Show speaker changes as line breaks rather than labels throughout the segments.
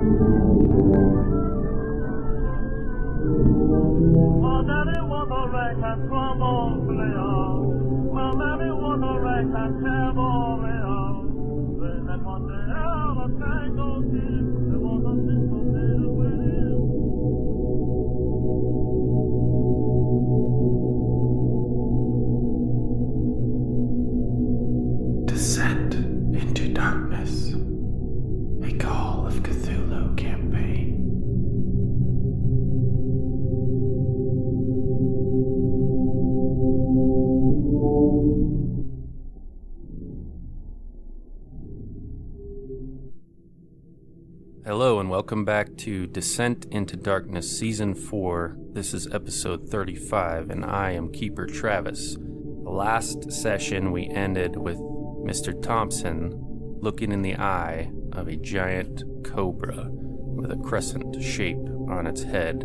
Descent into Darkness, a Call of Cthulhu campaign.
Hello and welcome back to Descent into Darkness Season 4. This is episode 35 and I am Keeper Travis. The last session we ended with Mr. Thompson looking in the eye of a giant cobra with a crescent shape on its head.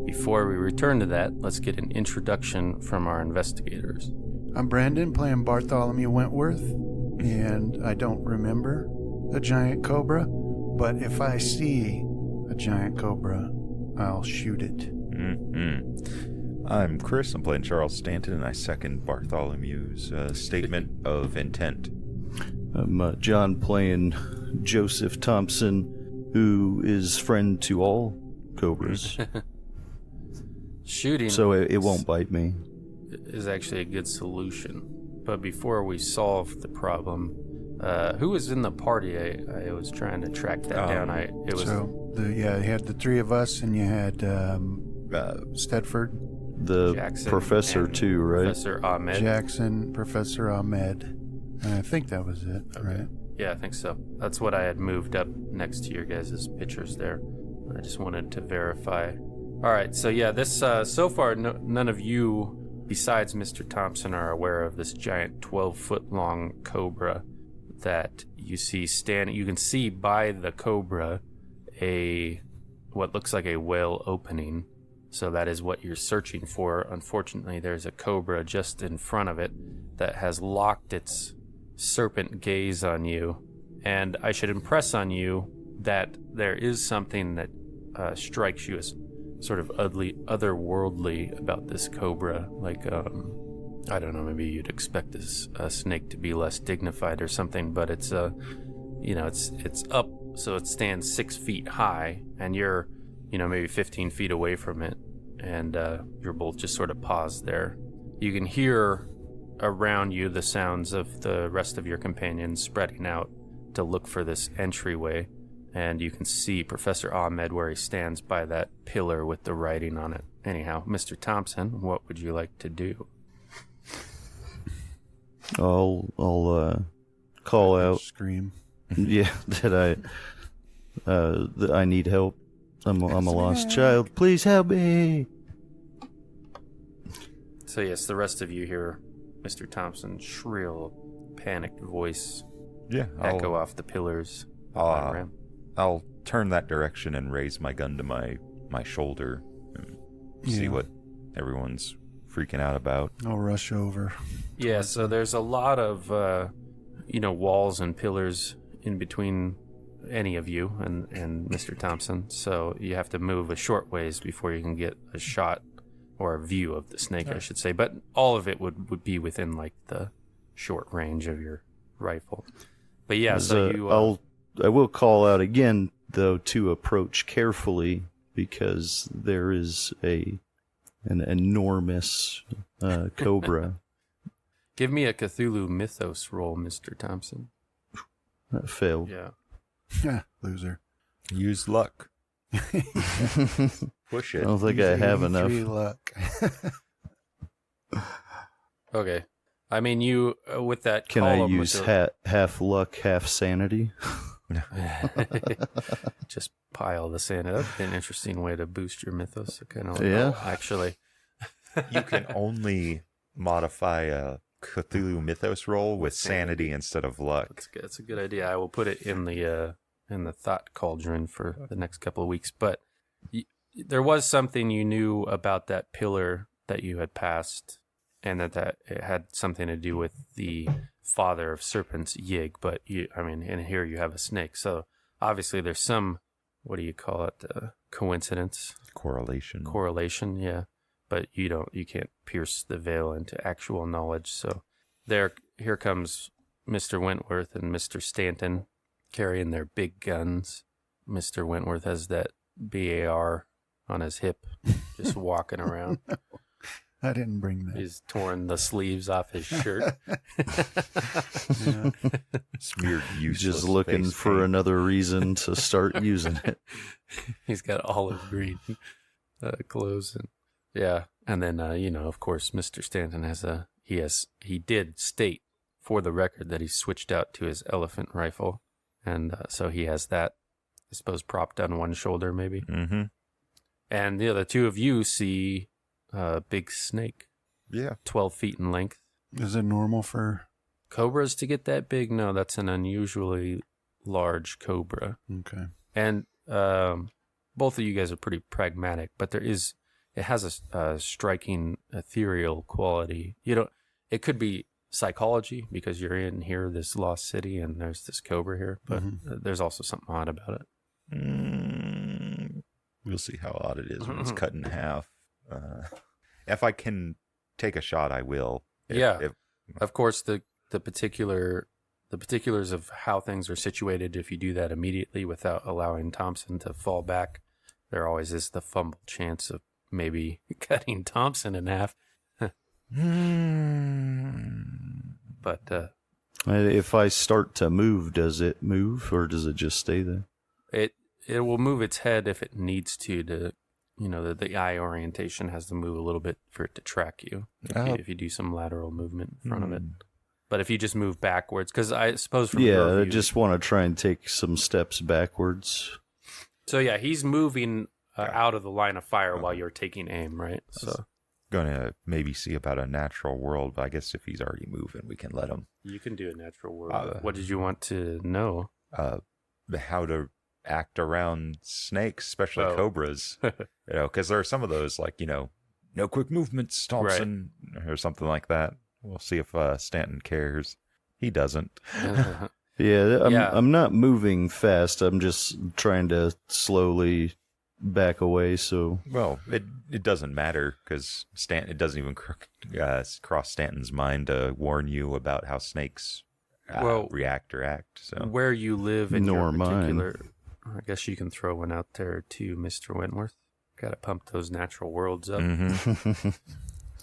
Before we return to that, let's get an introduction from our investigators.
I'm Brandon, playing Bartholomew Wentworth, and I don't remember a giant cobra, but if I see a giant cobra, I'll shoot it.
I'm Chris, I'm playing Charles Stanton, and I second Bartholomew's statement of intent.
I'm John, playing Joseph Thompson, who is friend to all cobras.
Shooting
so it won't bite me.
Is actually a good solution. But before we solve the problem, who was in the party? I was trying to track that down.
You had the three of us, and you had Stedford,
the
Jackson,
professor too, right?
Professor Ahmed.
Jackson, Professor Ahmed. And I think that was it,
okay.
Right?
Yeah, I think so. That's what I had moved up next to your guys' pictures there. I just wanted to verify. All right, so yeah, this so far none of you, besides Mr. Thompson, are aware of this giant 12-foot-long cobra that you see standing. You can see by the cobra what looks like a whale opening. So that is what you're searching for. Unfortunately, there's a cobra just in front of it that has locked its serpent gaze on you. And I should impress on you that there is something that strikes you as sort of otherworldly about this cobra. Like, I don't know, maybe you'd expect this snake to be less dignified or something, but it's it's up, so it stands 6 feet high, and you're, maybe 15 feet away from it, and you're both just sort of paused there. You can hear around you the sounds of the rest of your companions spreading out to look for this entryway, and you can see Professor Ahmed where he stands by that pillar with the writing on it. Anyhow, Mr. Thompson, what would you like to do?
I'll call out,
scream.
Yeah, that I need help. I'm a lost child. Please help me.
So yes, the rest of you hear Mr. Thompson's shrill, panicked voice echo off the pillars.
I'll turn that direction and raise my gun to my shoulder and see what everyone's freaking out about.
I'll rush over.
Yeah, so there's a lot of walls and pillars in between any of you and Mr. Thompson, so you have to move a short ways before you can get a shot or a view of the snake, I should say. But all of it would be within like the short range of your rifle. But yeah,
I will call out again though to approach carefully, because there is an enormous cobra.
Give me a Cthulhu mythos roll, Mr. Thompson.
That failed.
Yeah, loser.
Use luck. Push it.
I don't think I have enough.
Luck.
Okay. I mean, you, with that
Can I use half luck, half sanity?
Just pile the sanity. That'd be an interesting way to boost your mythos. Actually.
You can only modify a Cthulhu mythos roll with sanity instead of luck.
That's a good idea. I will put it in the thought cauldron for the next couple of weeks. But there was something you knew about that pillar that you had passed, and that it had something to do with the father of serpents, Yig. But and here you have a snake. So obviously there's some what do you call it? Coincidence, correlation. Yeah, but you can't pierce the veil into actual knowledge. So here comes Mr. Wentworth and Mr. Stanton carrying their big guns. Mr. Wentworth has that BAR on his hip, just walking around.
I didn't bring that.
He's torn the sleeves off his shirt.
Smeared useless.
Just looking
face
for
paint.
another reason to start using it.
He's got olive green clothes, and then of course, Mr. Stanton he did state for the record that he switched out to his elephant rifle, and so he has that, I suppose, propped on one shoulder maybe.
Mm-hmm.
And the other two of you see a big snake,
Yeah.
12 feet in length.
Is it normal for...
Cobras to get that big? No, that's an unusually large cobra.
Okay.
And both of you guys are pretty pragmatic, but it has a striking ethereal quality. It could be psychology because you're in here, this lost city, and there's this cobra here, but there's also something odd about it.
We'll see how odd it is when it's cut in half. If I can take a shot, I will.
Of course, the particulars of how things are situated, if you do that immediately without allowing Thompson to fall back, there always is the fumble chance of maybe cutting Thompson in half. But
If I start to move, does it move or does it just stay there?
it will move its head if it needs to the eye orientation has to move a little bit for it to track you if you do some lateral movement in front of it. But if you just move backwards, because I suppose from your
I
view,
just want to try and take some steps backwards.
So yeah, he's moving out of the line of fire while you're taking aim, right? So
Gonna maybe see about a natural world, but I guess if he's already moving, we can let him.
you can do a natural world. What did you want to know?
How to act around snakes, especially cobras. Because there are some of those no quick movements, Thompson, or something like that. We'll see if Stanton cares. He doesn't.
I'm not moving fast. I'm just trying to slowly back away. So
it doesn't matter because it doesn't even cross Stanton's mind to warn you about how snakes react or act. So
where you live in your
Nor
particular, I guess you can throw one out there too, Mr. Wentworth. Got to pump those natural worlds up.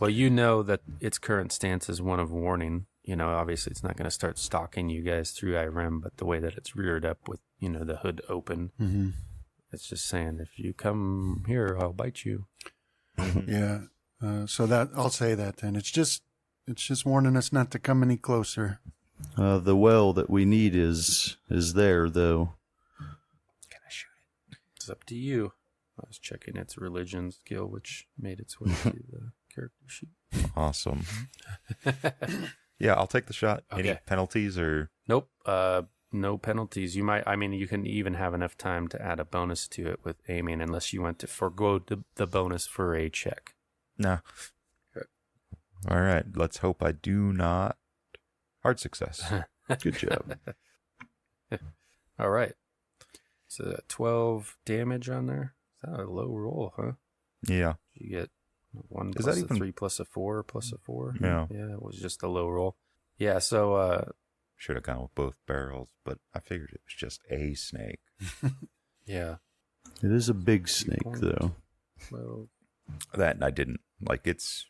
Well, you know that its current stance is one of warning. Obviously it's not going to start stalking you guys through IREM, but the way that it's reared up with, the hood open, it's just saying, if you come here, I'll bite you.
Yeah. So that I'll say that then. It's just warning us not to come any closer.
the well that we need is there, though.
Can I shoot it? It's up to you. I was checking its religion skill, which made its way to the character sheet.
Awesome. Yeah, I'll take the shot.
Okay.
Any penalties or?
Nope. No penalties. You can even have enough time to add a bonus to it with aiming, unless you want to forgo the bonus for a check.
No.
Okay.
All right. Let's hope I do not. Hard success.
Good job.
All right. So 12 damage on there. Is that a low roll, huh?
Yeah.
You get 1
Is
plus
that
a
even-
3 plus a 4 plus a 4.
Yeah.
Yeah, it was just a low roll. Yeah, so
Should have gone with both barrels, but I figured it was just a snake.
yeah.
It is a big snake,
points.
though.
Well,
That I didn't like. It's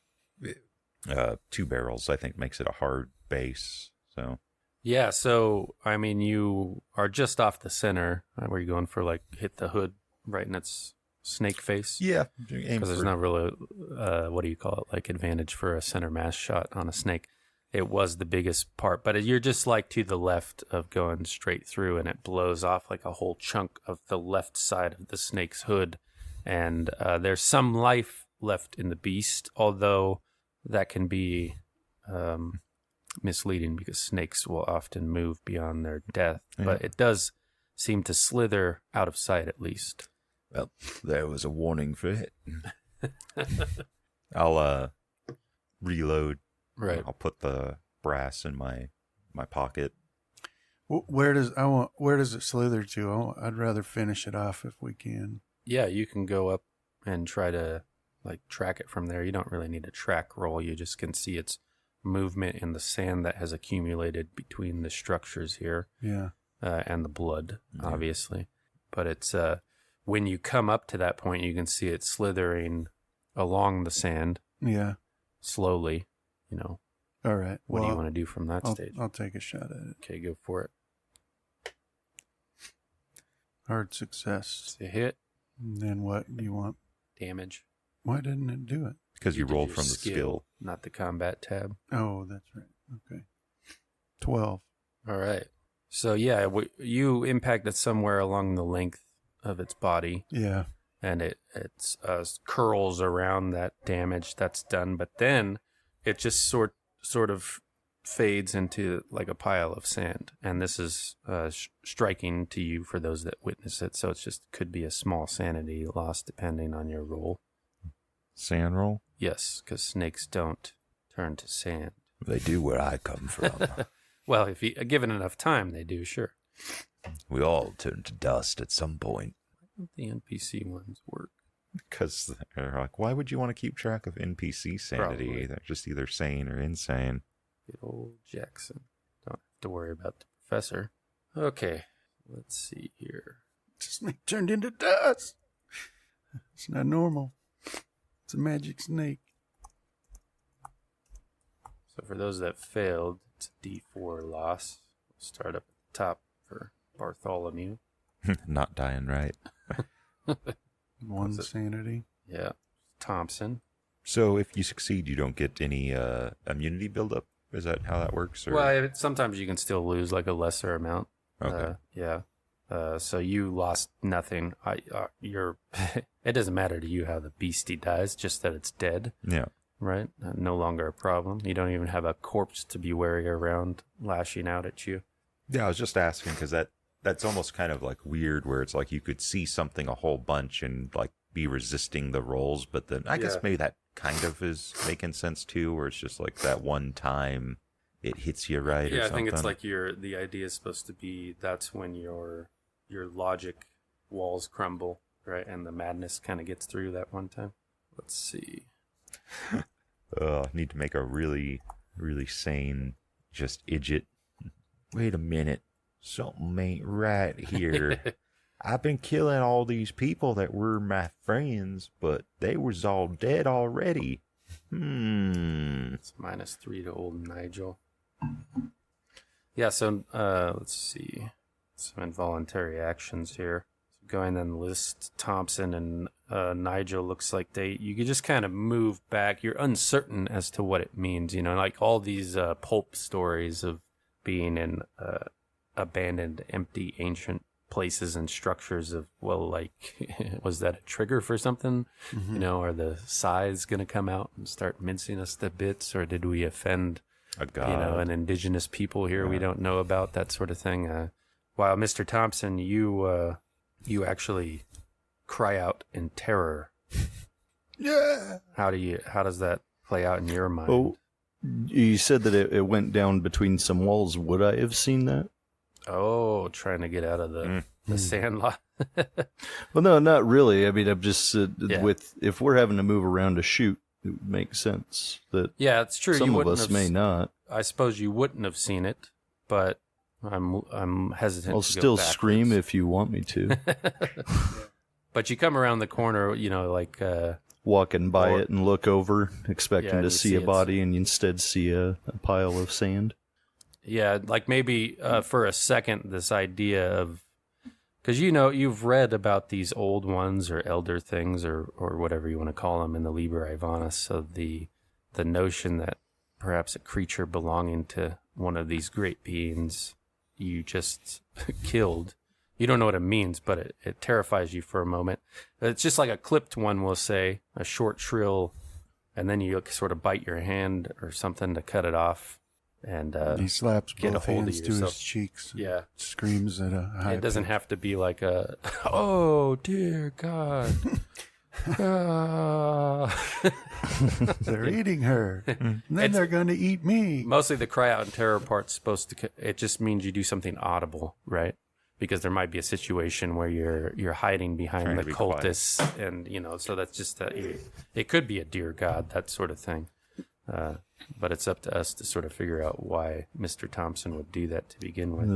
2 barrels. I think makes it a hard base. So
yeah, so you are just off the center. Where you going for hit the hood right in its snake face?
yeah,
Because there's not really what do you call it, advantage for a center mass shot on a snake. It was the biggest part, but you're just to the left of going straight through, and it blows off a whole chunk of the left side of the snake's hood. And there's some life left in the beast, although that can be misleading because snakes will often move beyond their death.
Yeah.
But it does seem to slither out of sight at least.
well, there was a warning for it. I'll reload.
Right.
I'll put the brass in my pocket.
Where does it slither to? I'd rather finish it off if we can.
Yeah, you can go up and try to like track it from there. You don't really need a track roll. You just can see its movement in the sand that has accumulated between the structures here.
Yeah.
And the blood, obviously. But it's when you come up to that point, you can see it slithering along the sand.
Yeah.
Slowly, you know.
All right.
What do you want to do from that stage?
I'll take a shot at it.
Okay, go for it.
Hard success.
It's a hit.
And then what do you want?
Damage.
Why didn't it do it?
Because you
did
rolled
your
from the skill.
Not the combat tab.
Oh, that's right. Okay. 12.
All right. So, yeah, you impacted somewhere along the length of its body.
Yeah.
And it curls around that damage that's done. But then it just sort of fades into like a pile of sand. And this is striking to you for those that witness it. So it just could be a small sanity loss depending on your roll.
Sand roll?
Yes, because snakes don't turn to sand.
They do where I come from.
Well, if you given enough time, they do, sure.
We all turn to dust at some point.
Why don't the NPC ones work?
Because they're like, why would you want to keep track of NPC sanity?
Probably.
They're just either sane or insane.
Good old Jackson. Don't have to worry about the professor. Okay, let's see here.
Snake turned into dust. It's not normal. It's a magic snake.
So for those that failed, it's a D4 loss. We'll start up at the top for Bartholomew.
Not dying right.
One sanity.
Yeah. Thompson.
So if you succeed, you don't get any immunity buildup? Is that how that works? Or?
Well, sometimes you can still lose like a lesser amount.
Okay.
Yeah. So you lost nothing. It doesn't matter to you how the beastie dies, just that it's dead.
Yeah.
Right? No longer a problem. You don't even have a corpse to be wary around lashing out at you.
Yeah, I was just asking because that's almost kind of like weird where it's like you could see something a whole bunch and like be resisting the rolls, but then I guess maybe that kind of is making sense too, where it's just like that one time it hits you right or something.
Yeah, I think it's like the idea is supposed to be that's when your logic walls crumble, right? And the madness kind of gets through that one time. Let's see.
Need to make a really, really sane just idiot. Wait a minute. Something ain't right here. I've been killing all these people that were my friends, but they was all dead already.
It's -3 to old Nigel. Yeah, so let's see. Some involuntary actions here. So going on the list, Thompson and Nigel looks like you could just kind of move back. You're uncertain as to what it means, you know, like all these pulp stories of being in abandoned, empty, ancient places and structures of, well, like, was that a trigger for something? Mm-hmm. You know, are the scythes going to come out and start mincing us to bits, or did we offend,
a god,
you know, an indigenous people here we don't know about, that sort of thing? While Mr. Thompson, you actually cry out in terror.
Yeah.
How does that play out in your mind?
Oh, you said that it went down between some walls. Would I have seen that?
Oh, trying to get out of the sand lot.
Well, no, not really. I mean, I'm just if we're having to move around to shoot, it would make sense that
it's true.
Some
you
of us may not.
I suppose you wouldn't have seen it, but I'm hesitant.
I'll
to go
still
backwards.
scream if you want me to.
But you come around the corner, you know, like
walking by it and look over, expecting to see a
it.
body, and you instead see a pile of sand.
Yeah, like maybe for a second, this idea of, because you know, you've read about these old ones or elder things or whatever you want to call them in the Liber Ivanis. So the notion that perhaps a creature belonging to one of these great beings you just killed, you don't know what it means, but it terrifies you for a moment. It's just like a clipped one, we'll say, a short shrill, and then you sort of bite your hand or something to cut it off. And
he slaps
get
both
a hold
hands
of
to
yourself.
his cheeks.
Yeah,
screams at a high
it doesn't
pitch.
have to be like a, oh dear God.
They're eating her. And then they're going to eat me.
Mostly the cry out in terror part's supposed to, it just means you do something audible, right? Because there might be a situation where you're hiding behind
Trying
the
to be
cultists, and so that's just it could be a dear God, that sort of thing. But it's up to us to sort of figure out why Mr. Thompson would do that to begin with.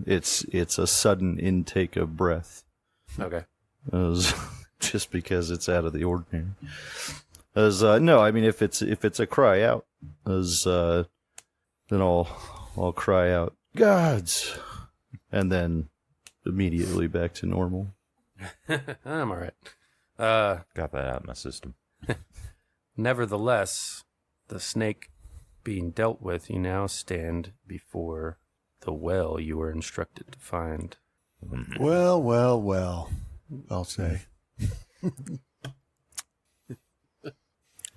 It's a sudden intake of breath.
Okay.
Just because it's out of the ordinary. No, I mean if it's a cry out, then I'll cry out, "Gods!" and then immediately back to normal.
I'm all right.
Got that out of my system.
Nevertheless, the snake being dealt with, you now stand before the well you were instructed to find.
Well, I'll say.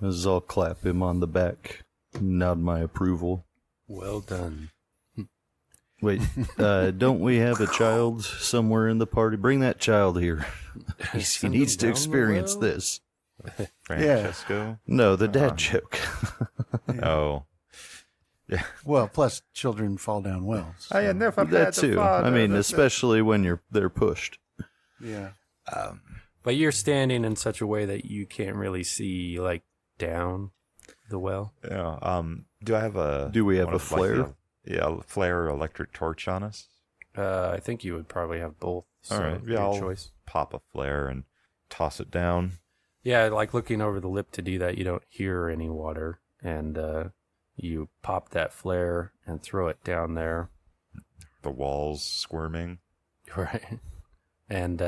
I'll clap him on the back, nod my approval.
Well done.
Wait, don't we have a child somewhere in the party? Bring that child here. He needs to experience this.
Francesco?
No, the dad joke.
Oh. Yeah.
Well, plus children fall down wells.
I never
That too. I mean, especially when they're pushed.
Yeah.
But you're standing in such a way that you can't really see, like, down the well.
Yeah. Do I have a...
Do we have
one
a
of,
flare?
a flare or electric torch on us?
I think you would probably have both. So
All right. Yeah,
your
I'll
choice.
pop a flare and toss it down.
Yeah, like looking over the lip to do that, you don't hear any water. And you pop that flare and throw it down there.
The walls squirming.
Right. And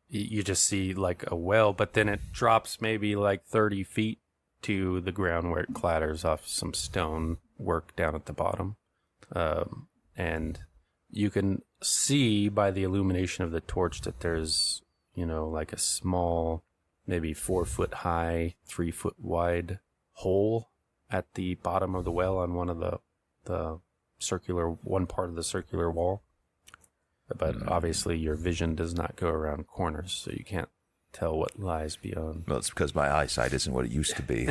you just see like a well, but then it drops maybe like 30 feet to the ground where it clatters off some stone work down at the bottom. And you can see by the illumination of the torch that there's, like a small, maybe 4 foot high, 3 foot wide hole at the bottom of the well on one of the one part of the circular wall. But obviously your vision does not go around corners, so you can't tell what lies beyond.
Well, it's because my eyesight isn't what it used to be.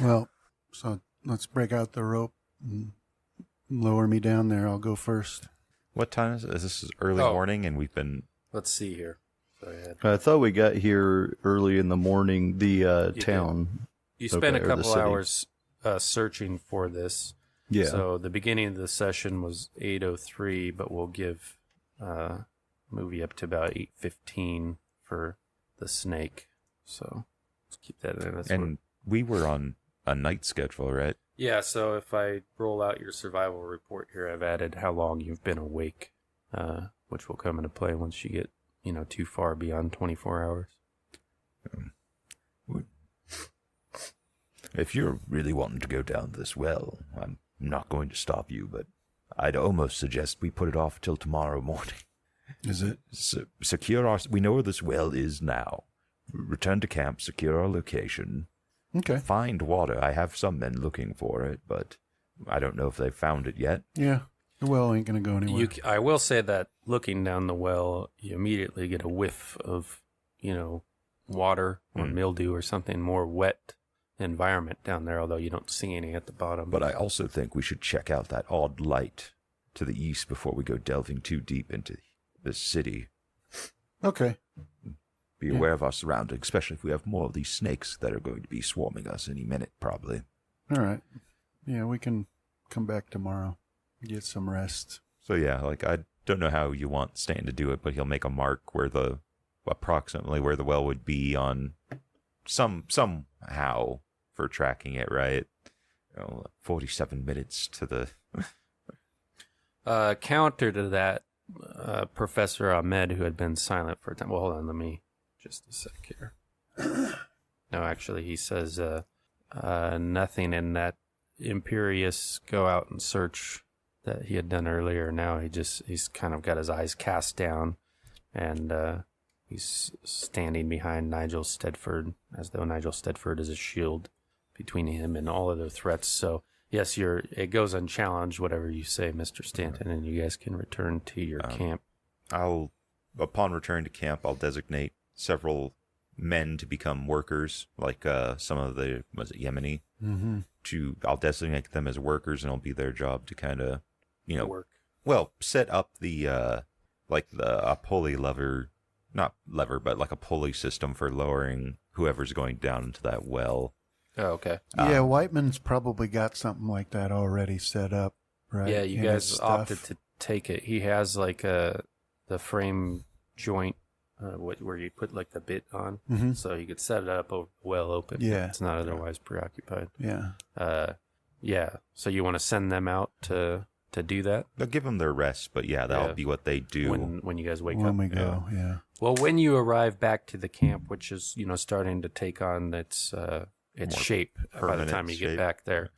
Well, so let's break out the rope and lower me down there. I'll go first.
What time is it? This is early morning, and we've been...
Let's see here. Go ahead.
I thought we got here early in the morning, the town.
You spent
or
a
the
couple
city.
hours searching for this.
Yeah.
So the beginning of the session was 8:03, but we'll give movie up to about 8:15 for the snake. So let's keep that in.
We were on a night schedule, right?
Yeah, so if I roll out your survival report here, I've added how long you've been awake, which will come into play once you get, too far beyond 24 hours.
If you're really wanting to go down this well, I'm not going to stop you, but I'd almost suggest we put it off till tomorrow morning.
Is it?
We know where this well is now. Return to camp, secure our location.
Okay.
Find water. I have some men looking for it, but I don't know if they've found it yet.
Yeah. The well ain't going to go anywhere.
I will say that looking down the well, you immediately get a whiff of, water or mildew or something more wet environment down there, although you don't see any at the bottom.
But I also think we should check out that odd light to the east before we go delving too deep into the city.
Okay.
Be aware of our surroundings, especially if we have more of these snakes that are going to be swarming us any minute, probably.
All right. Yeah, we can come back tomorrow. Get some rest.
So yeah, I don't know how you want Stan to do it, but he'll make a mark approximately where the well would be on somehow for tracking it, right? 47 minutes to the...
Counter to that, Professor Ahmed, who had been silent for a time. Well, hold on, let me just a sec here. No, actually, he says nothing in that imperious go out and search that he had done earlier. Now he's kind of got his eyes cast down, and he's standing behind Nigel Stedford, as though Nigel Stedford is a shield between him and all other threats. So yes, it goes unchallenged, whatever you say, Mr. Stanton, and you guys can return to your camp.
Upon return to camp, I'll designate several men to become workers, like some of the, was it Yemeni?
Mm-hmm.
I'll designate them as workers, and it'll be their job to kind of,
Work.
well, set up the a pulley lever, not lever, but like a pulley system for lowering whoever's going down into that well.
Oh, okay.
Yeah, Whiteman's probably got something like that already set up, right?
Yeah, you
in
guys
his
opted
stuff.
to take it. He has like the frame joint where you put like the bit on,
Mhm.
so you could set it up well open.
Yeah.
It's not otherwise preoccupied.
Yeah.
Yeah. So you want to send them out to do that
They'll give them their rest, but yeah, that'll be what they do.
when you guys wake
When
up.
we go, yeah.
Well, when you arrive back to the camp, which is starting to take on its
More
shape by the
permanent
time you get
shape.
back there,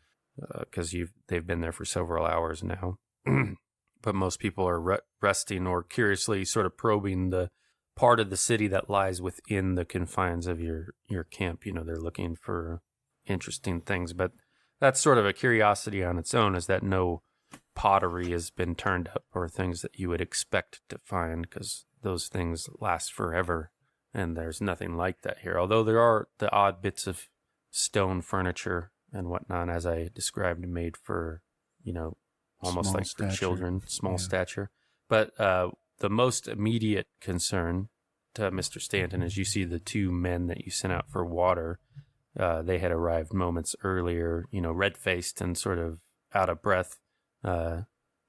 because they've been there for several hours now. But most people are resting or curiously sort of probing the part of the city that lies within the confines of your camp. They're looking for interesting things, but that's sort of a curiosity on its own, is that no pottery has been turned up or things that you would expect to find, because those things last forever, and there's nothing like that here. Although there are the odd bits of stone furniture and whatnot, as I described, made for, almost
Small
like for
stature.
children, small
Yeah.
stature. But the most immediate concern to Mr. Stanton is you see the two men that you sent out for water. They had arrived moments earlier, red-faced and sort of out of breath,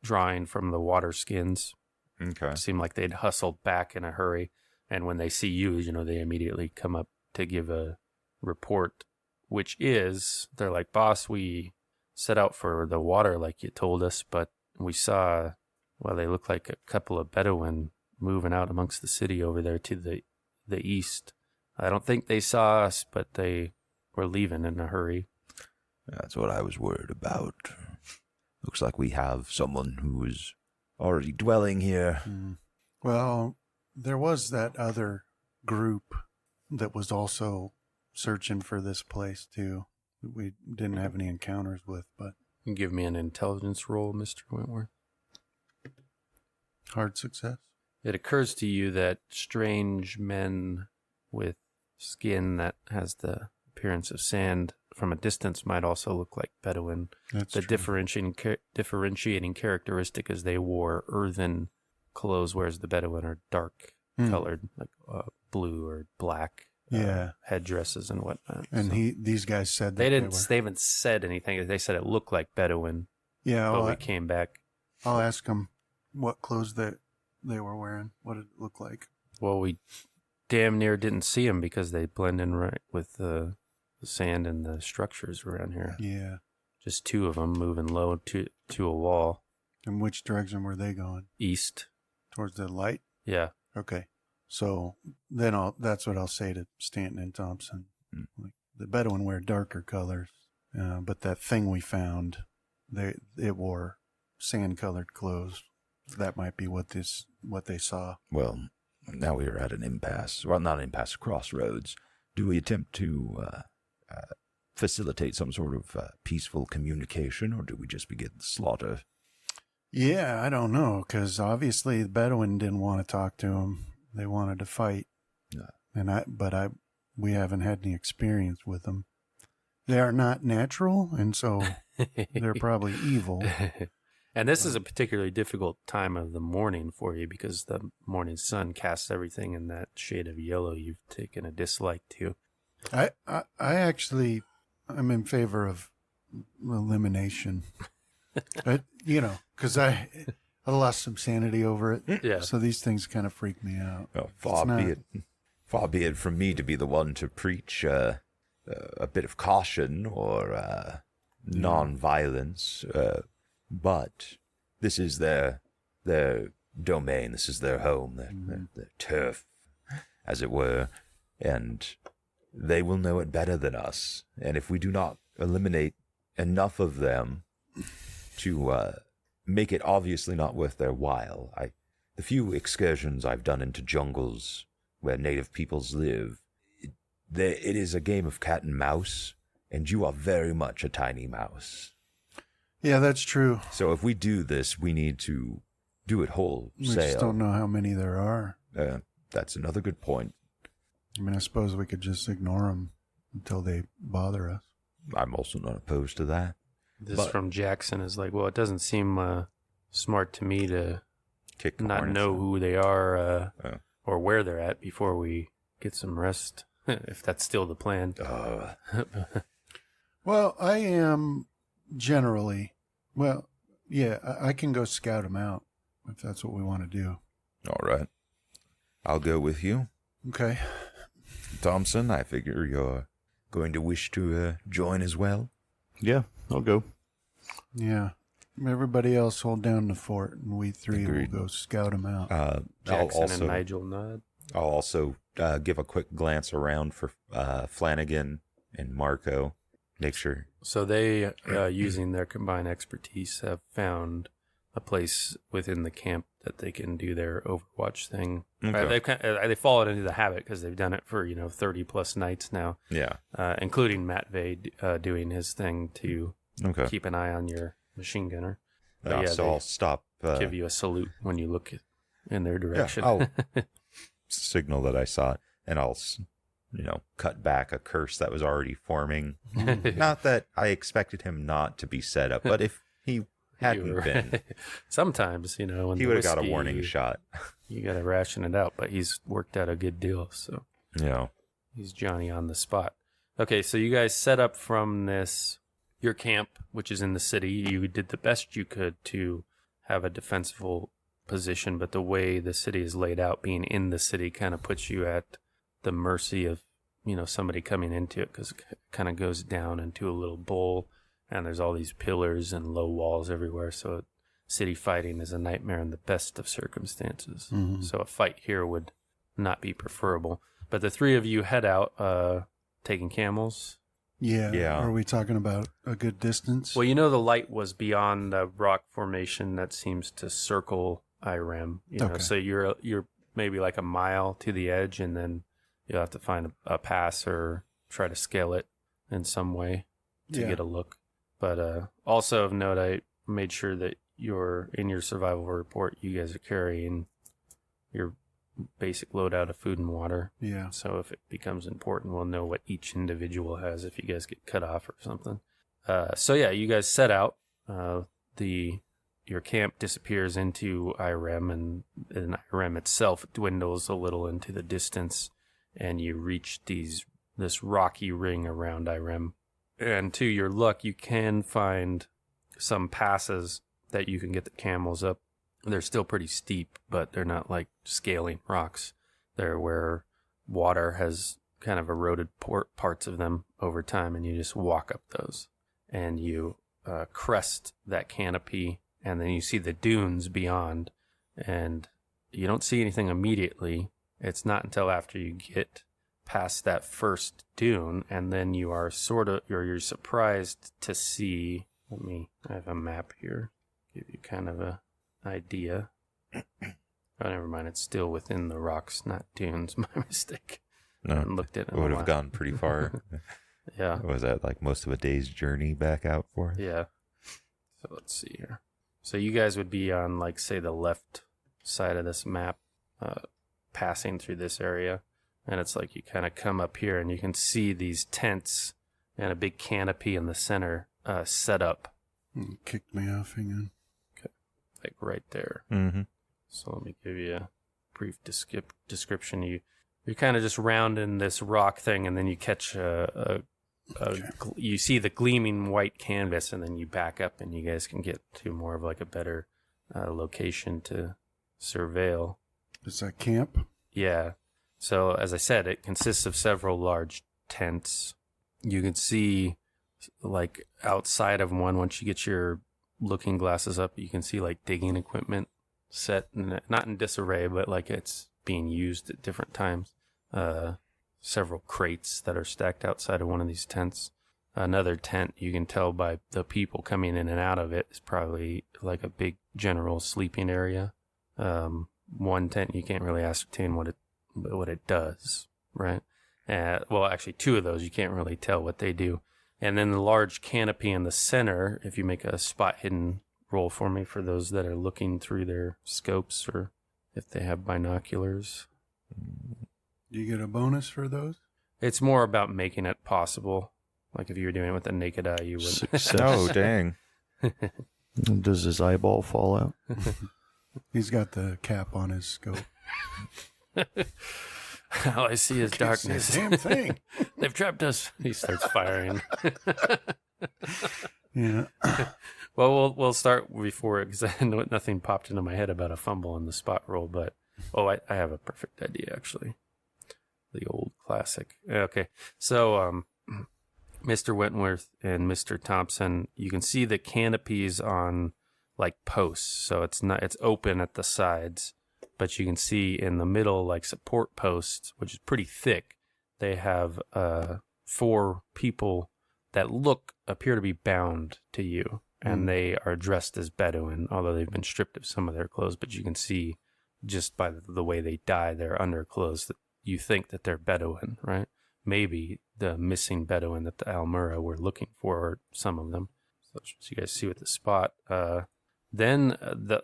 drying from the water skins.
Okay.
It seemed like they'd hustled back in a hurry. And when they see you, they immediately come up to give a report, which is, they're like, "Boss, we set out for the water like you told us, but we saw, well, they look like a couple of Bedouin moving out amongst the city over there to the east. I don't think they saw us, but they were leaving in a hurry."
That's what I was worried about. Looks like we have someone who is already dwelling here.
Mm. Well, there was that other group that was also searching for this place, too. We didn't have any encounters with, but
You can give me an intelligence roll, Mr. Wentworth.
hard success.
It occurs to you that strange men with skin that has the appearance of sand from a distance might also look like Bedouin.
That's
The
true.
differentiating characteristic is they wore earthen clothes, whereas the Bedouin are dark colored, like blue or black
Yeah.
headdresses and whatnot.
And
So
these guys said that
they
were.
haven't said anything. They said it looked like Bedouin,
Yeah,
but
well,
we came back.
I'll ask them what clothes that they were wearing. What did it look like?
Well, we damn near didn't see them because they blend in right with the sand and the structures around here.
Yeah.
Just two of them moving low to a wall
And which direction were they going?
east.
Towards the light?
Yeah.
Okay. So then that's what I'll say to Stanton and Thompson.
Mm.
Like, the Bedouin wear darker colors, but that thing we found, it wore sand-colored clothes. That might be what they saw.
Well, now we are at an impasse. Well, not an impasse, a crossroads. Do we attempt to facilitate some sort of peaceful communication, or do we just begin the slaughter?
Yeah, I don't know, because obviously the Bedouin didn't want to talk to him. They wanted to fight.
Yeah.
We haven't had any experience with them. They are not natural, and so they're probably evil.
And this is a particularly difficult time of the morning for you because the morning sun casts everything in that shade of yellow you've taken a dislike to.
I'm in favor of elimination. Because I lost some sanity over it.
Yeah.
So these things kind of freak me out.
Well,
It's
far be it from me to be the one to preach a bit of caution or non-violence, but this is their domain. This is their home, their turf, as it were, and they will know it better than us. And if we do not eliminate enough of them to make it obviously not worth their while, the few excursions I've done into jungles where native peoples live, it is a game of cat and mouse, and you are very much a tiny mouse.
Yeah, that's true.
So if we do this, we need to do it
We
wholesale.
just don't know how many there are.
That's another good point.
I mean, I suppose we could just ignore them until they bother us.
I'm also not opposed to that.
This from Jackson is like, well, it doesn't seem smart to me to
Kick the
not
hornets
know
out.
who they are
Oh.
or where they're at before we get some rest, if that's still the plan.
Well, I am generally, well, yeah, I can go scout them out if that's what we want to do.
All right. I'll go with you.
Okay.
Thompson, I figure you're going to wish to join as well.
Yeah, I'll go.
Yeah. Everybody else hold down the fort, and we three
Agreed.
will go scout them out.
Jackson and Nigel nod.
I'll also give a quick glance around for Flanagan and Marco. Make sure.
So they, using their combined expertise, have found a place within the camp that they can do their Overwatch thing.
Okay.
They've fallen into the habit because they've done it for 30 plus nights now,
Yeah.
including Matt Vade doing his thing to
Okay.
keep an eye on your machine gunner. But
So
they
I'll stop.
give you a salute when you look in their direction.
I'll signal that I saw it, and I'll, cut back a curse that was already forming. Not that I expected him not to be set up, but if he hadn't been,
Sometimes, when
he
the
would have got a
whiskey,
warning shot.
You got to ration it out, but he's worked out a good deal, so
Yeah.
he's Johnny on the spot. Okay, so you guys set up from your camp, which is in the city. You did the best you could to have a defensible position, but the way the city is laid out, being in the city, kind of puts you at the mercy of, somebody coming into it, because it kind of goes down into a little bowl, and there's all these pillars and low walls everywhere, so city fighting is a nightmare in the best of circumstances.
Mhm.
So a fight here would not be preferable. But the three of you head out, taking camels.
Yeah.
Yeah.
Are we talking about a good distance?
Well, the light was beyond the rock formation that seems to circle Irem.
Okay.
So you're maybe like a mile to the edge, and then you'll have to find a pass or try to scale it in some way to
Yeah.
get a look. But also of note, I made sure that in your survival report, you guys are carrying your basic loadout of food and water.
Yeah.
So if it becomes important, we'll know what each individual has if you guys get cut off or something. So yeah, you guys set out. Your camp disappears into Irem, and Irem itself dwindles a little into the distance, and you reach this rocky ring around Irem. And to your luck, you can find some passes that you can get the camels up. They're still pretty steep, but they're not like scaling rocks. They're where water has kind of eroded parts of them over time, and you just walk up those. And you crest that canopy, and then you see the dunes beyond, and you don't see anything immediately. It's not until after you get past that first dune, and then you're surprised to see, I have a map here, give you kind of a idea. Oh, never mind, it's still within the rocks, not dunes. My mistake. I
No,
haven't looked at it
it would have gone pretty far.
Yeah.
Was that like most of a day's journey back out for it?
Yeah. So let's see here. So you guys would be on, like, say, the left side of this map, passing through this area. And it's like you kind of come up here and you can see these tents and a big canopy in the center set up,
Kicked me off. Hang on.
like right there.
Mm-hmm.
So let me give you a brief description. You're kind of just rounding this rock thing, and then you catch you see the gleaming white canvas, and then you back up, and you guys can get to more of like a better location to surveil.
Is that camp?
Yeah. So as I said, it consists of several large tents. You can see, like, outside of one, once you get your looking glasses up, you can see like digging equipment set, not in disarray, but like it's being used at different times. Several crates that are stacked outside of one of these tents. Another tent, you can tell by the people coming in and out of it, is probably like a big general sleeping area. One tent, you can't really ascertain what it does, right? Well, actually, two of those, you can't really tell what they do. And then the large canopy in the center, if you make a spot hidden roll for me for those that are looking through their scopes or if they have binoculars.
Do you get a bonus for those?
It's more about making it possible. Like if you were doing it with a naked eye, you wouldn't.
Success.
Oh, dang.
Does his eyeball fall out?
He's got the cap on his scope.
All I see is darkness.
See a damn thing.
They've trapped us. He starts firing.
Yeah.
Well, we'll start before, because nothing popped into my head about a fumble in the spot roll, but I have a perfect idea, actually. The old classic. Okay, so Mr. Wentworth and Mr. Thompson, you can see the canopies on like posts, so it's open at the sides, but you can see in the middle like support posts, which is pretty thick. They have 4 people that appear to be bound to you, and they are dressed as Bedouin, although they've been stripped of some of their clothes. But you can see just by the way they dye their underclothes that you think that they're Bedouin, right? Maybe the missing Bedouin that the Almura were looking for, or some of them. So you guys see with the spot. Then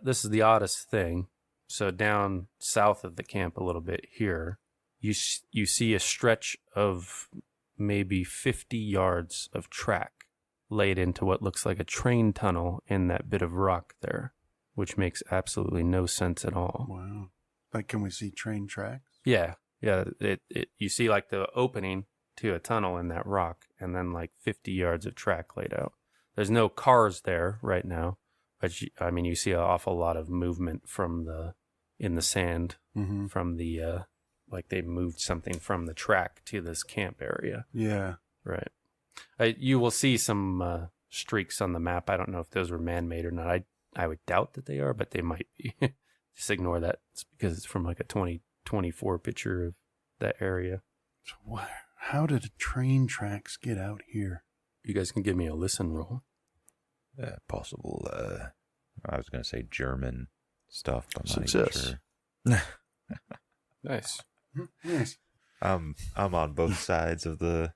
this is the oddest thing. So down south of the camp a little bit here, you see a stretch of maybe 50 yards of track laid into what looks like a train tunnel in that bit of rock there, which makes absolutely no sense at all.
Wow. Like, can we see train tracks?
Yeah. You see like the opening to a tunnel in that rock, and then like 50 yards of track laid out. There's no cars there right now, but you see an awful lot of movement in the sand from the like they moved something from the track to this camp area.
Yeah.
Right. You will see some streaks on the map. I don't know if those were man-made or not. I would doubt that they are, but they might be. Just ignore that. It's because it's from like a 2024 picture of that area.
So how did the train tracks get out here?
You guys can give me a listen roll.
Possible, I was going to say German stuff. But I'm
Success.
not even sure.
Nice.
Yes.
I'm on both sides of the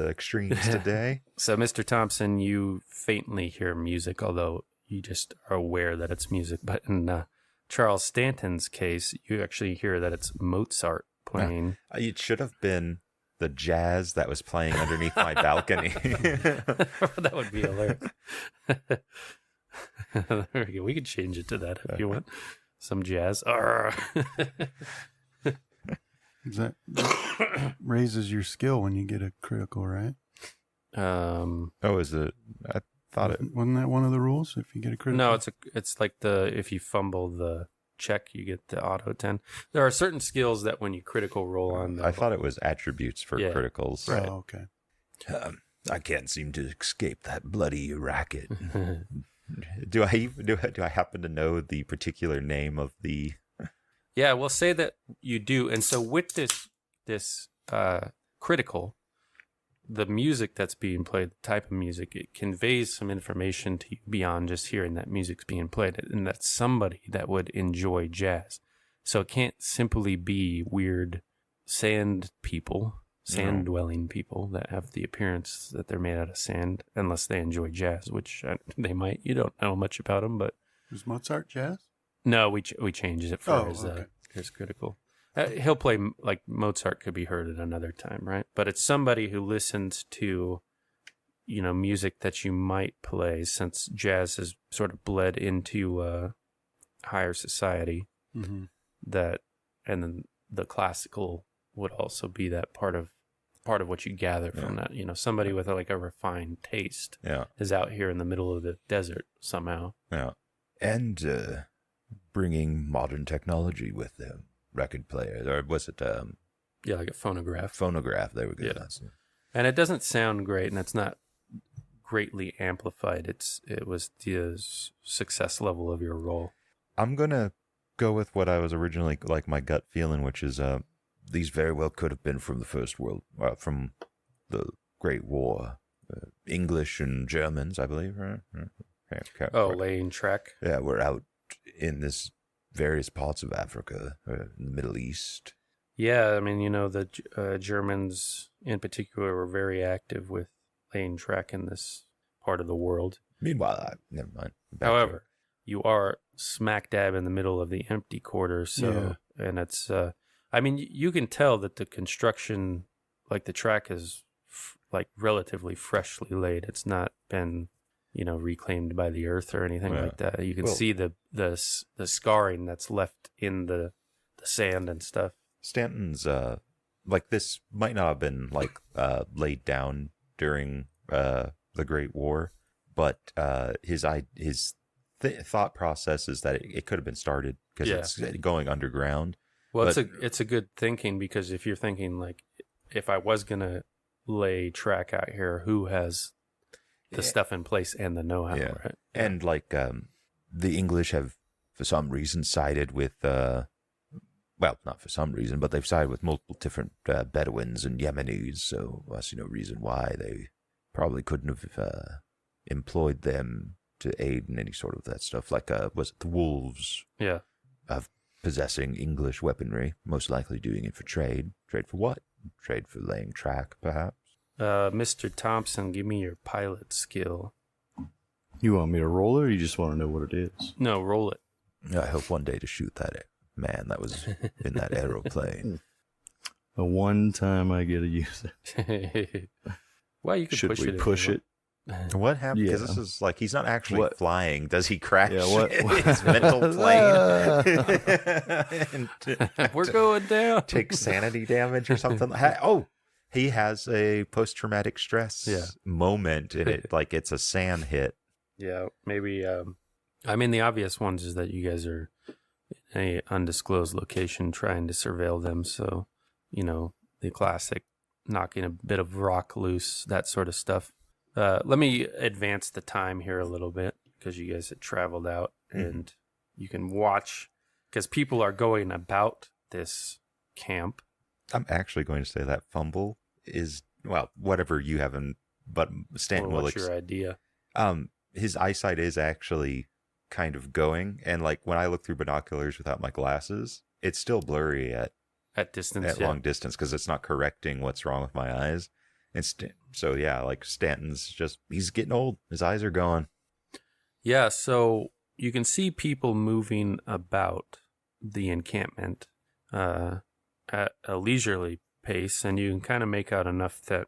extremes today.
So, Mr. Thompson, you faintly hear music, although you just are aware that it's music. But in Charles Stanton's case, you actually hear that it's Mozart playing.
It should have been the jazz that was playing underneath my balcony.
That would be hilarious. There we go. We could change it to that if you want. Some jazz.
That raises your skill when you get a critical, right?
Is it? I thought it.
Wasn't that one of the rules? If you get a critical?
No, it's like if you fumble the check, you get the auto 10. There are certain skills that when you critical roll on
I thought it was attributes for criticals.
Right. Oh, okay.
I can't seem to escape that bloody racket. Do I happen to know the particular name of the?
Yeah, we'll say that you do. And so with this critical, the music that's being played, the type of music, it conveys some information to you beyond just hearing that music's being played, and that's somebody that would enjoy jazz. So it can't simply be weird sand-dwelling people that have the appearance that they're made out of sand, unless they enjoy jazz, which they might. You don't know much about them, but...
Was Mozart jazz?
No, we changed it for his critical. He'll play, like Mozart could be heard at another time, right? But it's somebody who listens to, music that you might play, since jazz has sort of bled into higher society.
Mm-hmm.
And then the classical would also be that part of what you gather from that. Somebody with a refined taste is out here in the middle of the desert somehow.
Yeah, and bringing modern technology with them. Record player, or was it
like a phonograph.
There we go.
Yeah. And it doesn't sound great, and it's not greatly amplified. It was the success level of your roll.
I'm gonna go with what I was originally like my gut feeling, which is these very well could have been from the from the Great War, English and Germans, I believe, right? Okay.
Laying track.
Yeah, we're out in this various parts of Africa, the Middle East.
Yeah, the Germans in particular were very active with laying track in this part of the world.
Meanwhile, never mind.
However, you are smack dab in the middle of the empty quarter, and it's I mean, you can tell that the construction, like the track is like relatively freshly laid. It's not been, reclaimed by the earth or anything like that. You can see the scarring that's left in the sand and stuff.
Stanton's like this might not have been like laid down during the Great War, but his thought process is that it could have been started because it's going underground.
Well, it's a good thinking, because if you're thinking like, if I was gonna lay track out here, who has the stuff in place and the know-how, right?
And like the English have for some reason sided with well, not for some reason, but they've sided with multiple different Bedouins and Yemenis, so I see no reason why they probably couldn't have employed them to aid in any sort of that stuff. Like, was it the wolves?
Yeah.
Of possessing English weaponry, most likely doing it for trade. Trade for what? Trade for laying track, perhaps?
Mr. Thompson, give me your pilot skill.
You want me to roll it, or you just want to know what it is?
No, roll it.
I hope one day to shoot that man that was in that aeroplane.
The one time I get to use
it. Well, you could
Should
push
we
it.
push it?
What happened? Because
Yeah.
this is like, he's not actually flying. Does he crash his mental plane?
We're going down.
Take sanity damage or something. Oh, he has a post-traumatic stress moment in it. Like, it's a sand hit.
Yeah, maybe. I mean, the obvious ones is that you guys are in a undisclosed location trying to surveil them. So, the classic knocking a bit of rock loose, that sort of stuff. Let me advance the time here a little bit, because you guys had traveled out and you can watch, because people are going about this camp.
I'm actually going to say that fumble is, well, whatever you have in, but Stanton will.
What's your idea?
His eyesight is actually kind of going, and like when I look through binoculars without my glasses, it's still blurry at
distance,
long distance, because it's not correcting what's wrong with my eyes. And so yeah, like Stanton's just, he's getting old. His eyes are gone.
Yeah, so you can see people moving about the encampment at a leisurely pace, and you can kind of make out enough that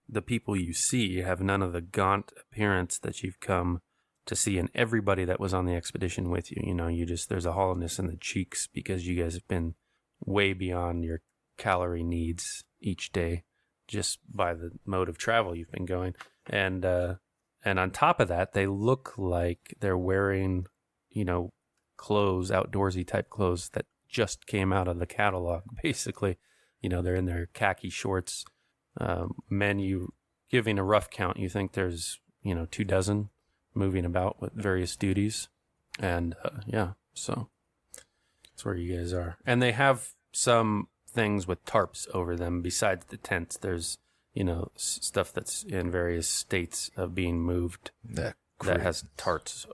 the people you see have none of the gaunt appearance that you've come to see in everybody that was on the expedition with you. There's a hollowness in the cheeks, because you guys have been way beyond your calorie needs each day, just by the mode of travel you've been going. And on top of that, they look like they're wearing, clothes, outdoorsy type clothes that just came out of the catalog, basically. They're in their khaki shorts. Men, you giving a rough count, you think there's, 24 moving about with various duties. And so that's where you guys are. And they have some things with tarps over them besides the tents. There's stuff that's in various states of being moved that has tarps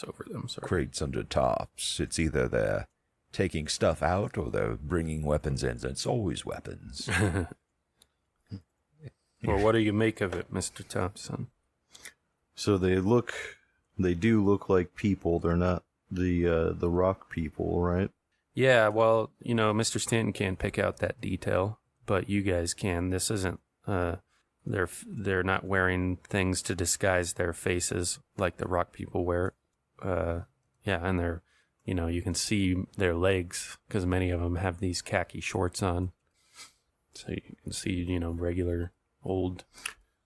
over them. Sorry.
Crates under tops. It's either they're taking stuff out or they're bringing weapons in. It's always weapons.
Well, what do you make of it, Mr. Thompson?
So they do look like people. They're not the rock people, right?
Yeah, well, Mr. Stanton can't pick out that detail, but you guys can. This isn't, they're not wearing things to disguise their faces like the rock people wear. And they're, you can see their legs, because many of them have these khaki shorts on. So you can see, regular old.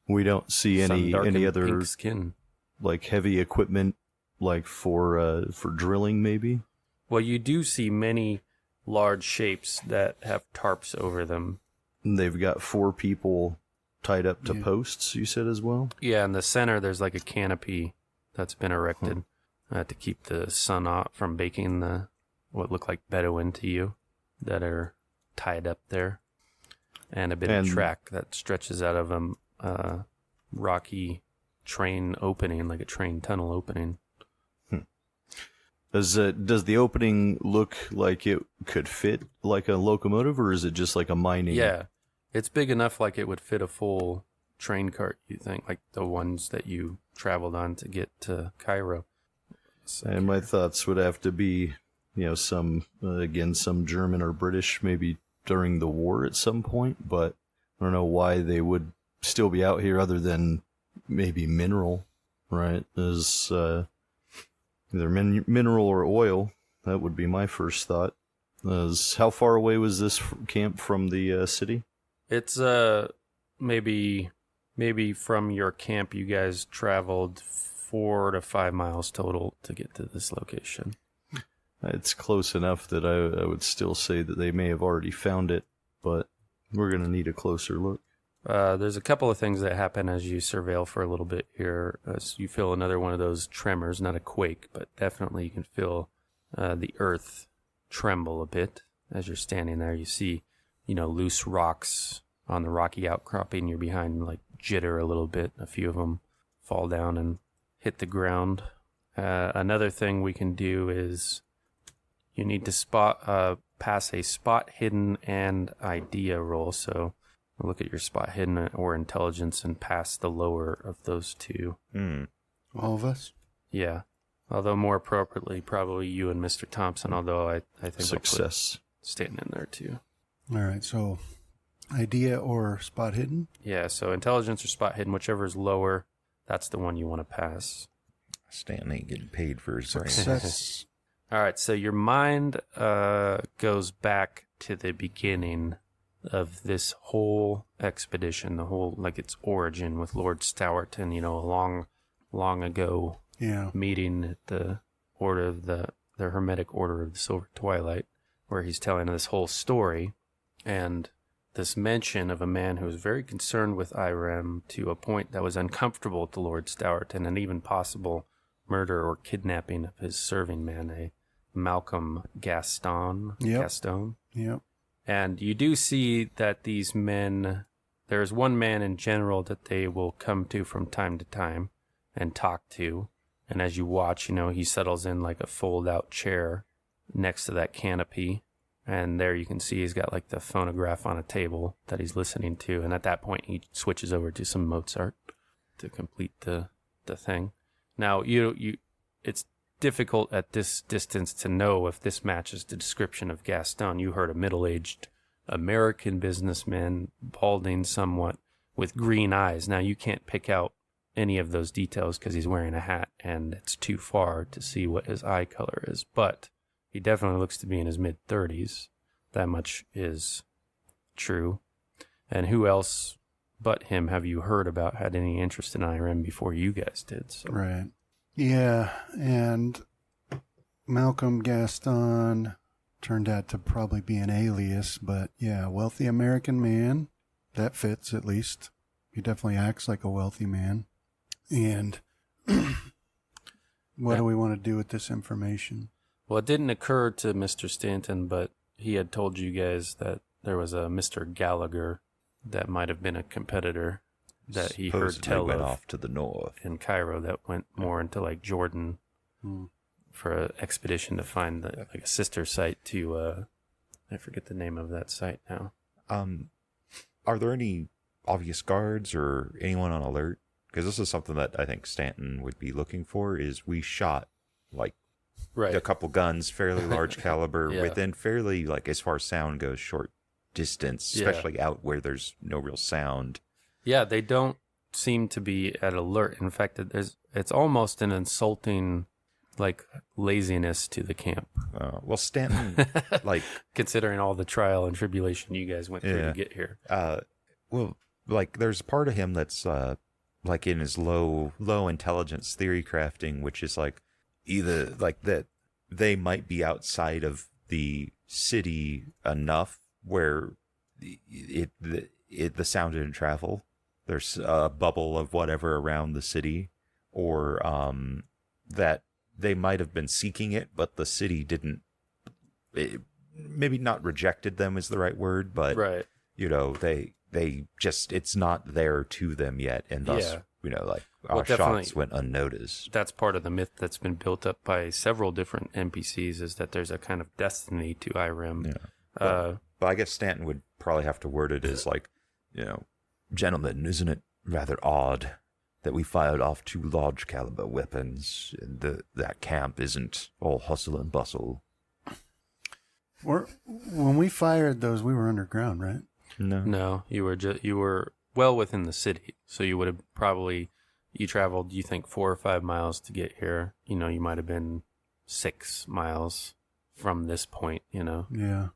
We don't see any other
pink skin,
like heavy equipment, like for drilling, maybe.
Well, you do see many large shapes that have tarps over them.
And they've got 4 people tied up to posts, you said, as well?
Yeah, in the center, there's like a canopy that's been erected to keep the sun off from baking what look like Bedouin to you that are tied up there. And a bit of track that stretches out of a rocky train opening, like a train tunnel opening.
Does the opening look like it could fit like a locomotive, or is it just like a mining?
Yeah, it's big enough like it would fit a full train cart, you think, like the ones that you traveled on to get to Cairo.
And my thoughts would have to be some some German or British, maybe during the war at some point, but I don't know why they would still be out here other than maybe mineral, right? As either mineral or oil. That would be my first thought. How far away was this camp from the city?
It's maybe from your camp you guys traveled 4 to 5 miles total to get to this location.
It's close enough that I would still say that they may have already found it, but we're going to need a closer look.
There's a couple of things that happen as you surveil for a little bit here. As you feel another one of those tremors, not a quake, but definitely you can feel the earth tremble a bit as you're standing there. You see, loose rocks on the rocky outcropping. You're behind, like, jitter a little bit. A few of them fall down and hit the ground. Another thing we can do is you need to pass a spot hidden and idea roll. So look at your spot hidden or intelligence and pass the lower of those two.
All of us?
Yeah. Although more appropriately, probably you and Mr. Thompson, although I think
success.
Stanton in there too.
All right, so idea or spot hidden?
Yeah, so intelligence or spot hidden, whichever is lower, that's the one you want to pass.
Stanton ain't getting paid for his brain.
Success.
All right, so your mind goes back to the beginning of this whole expedition, like its origin with Lord Stourton, a long ago meeting at the order of the Hermetic Order of the Silver Twilight, where he's telling this whole story, and this mention of a man who was very concerned with Irem to a point that was uncomfortable to Lord Stourton, and even possible murder or kidnapping of his serving man, a Malcolm Gaston.
Yep.
And you do see that these men, there's one man in general that they will come to from time to time and talk to. And as you watch, he settles in like a fold-out chair next to that canopy. And there you can see he's got like the phonograph on a table that he's listening to. And at that point, he switches over to some Mozart to complete the thing. Now, it's difficult at this distance to know if this matches the description of Gaston. You heard a middle-aged American businessman, balding somewhat, with green eyes. Now, you can't pick out any of those details because he's wearing a hat, and it's too far to see what his eye color is. But he definitely looks to be in his mid-30s. That much is true. And who else but him have you heard about had any interest in IRM before you guys did? So.
Right. Yeah, and Malcolm Gaston turned out to probably be an alias, but yeah, wealthy American man. That fits, at least. He definitely acts like a wealthy man. And what do we want to do with this information?
Well, it didn't occur to Mr. Stanton, but he had told you guys that there was a Mr. Gallagher that might have been a competitor that he heard tell
went
of
off to the north
in Cairo that went more into like Jordan for an expedition to find like a sister site to I forget the name of that site now.
Are there any obvious guards or anyone on alert? Because this is something that I think Stanton would be looking for. Is we shot like a couple guns, fairly large caliber, within fairly, like, as far as sound goes, short distance, especially out where there's no real sound.
Yeah, they don't seem to be at alert. In fact, it's almost an insulting, like, laziness to the camp.
Well, Stanton, like...
considering all the trial and tribulation you guys went through to get here.
Well, like, there's part of him that's, like, in his low intelligence theory crafting, which is, like, either, like, that they might be outside of the city enough where the sound didn't travel. There's a bubble of whatever around the city, or that they might have been seeking it, but the city didn't. Maybe not rejected them is the right word, but they just, it's not there to them yet, and thus like our shots went unnoticed.
That's part of the myth that's been built up by several different NPCs, is that there's a kind of destiny to Irem.
Yeah. But I guess Stanton would probably have to word it as like, gentlemen, isn't it rather odd that we fired off 2 large caliber weapons and that camp isn't all hustle and bustle?
When we fired those, we were underground, right?
No, you were well within the city, so you would have probably you traveled, you think 4 or 5 miles to get here. You know, you might have been 6 miles from this point. You know,
Yeah.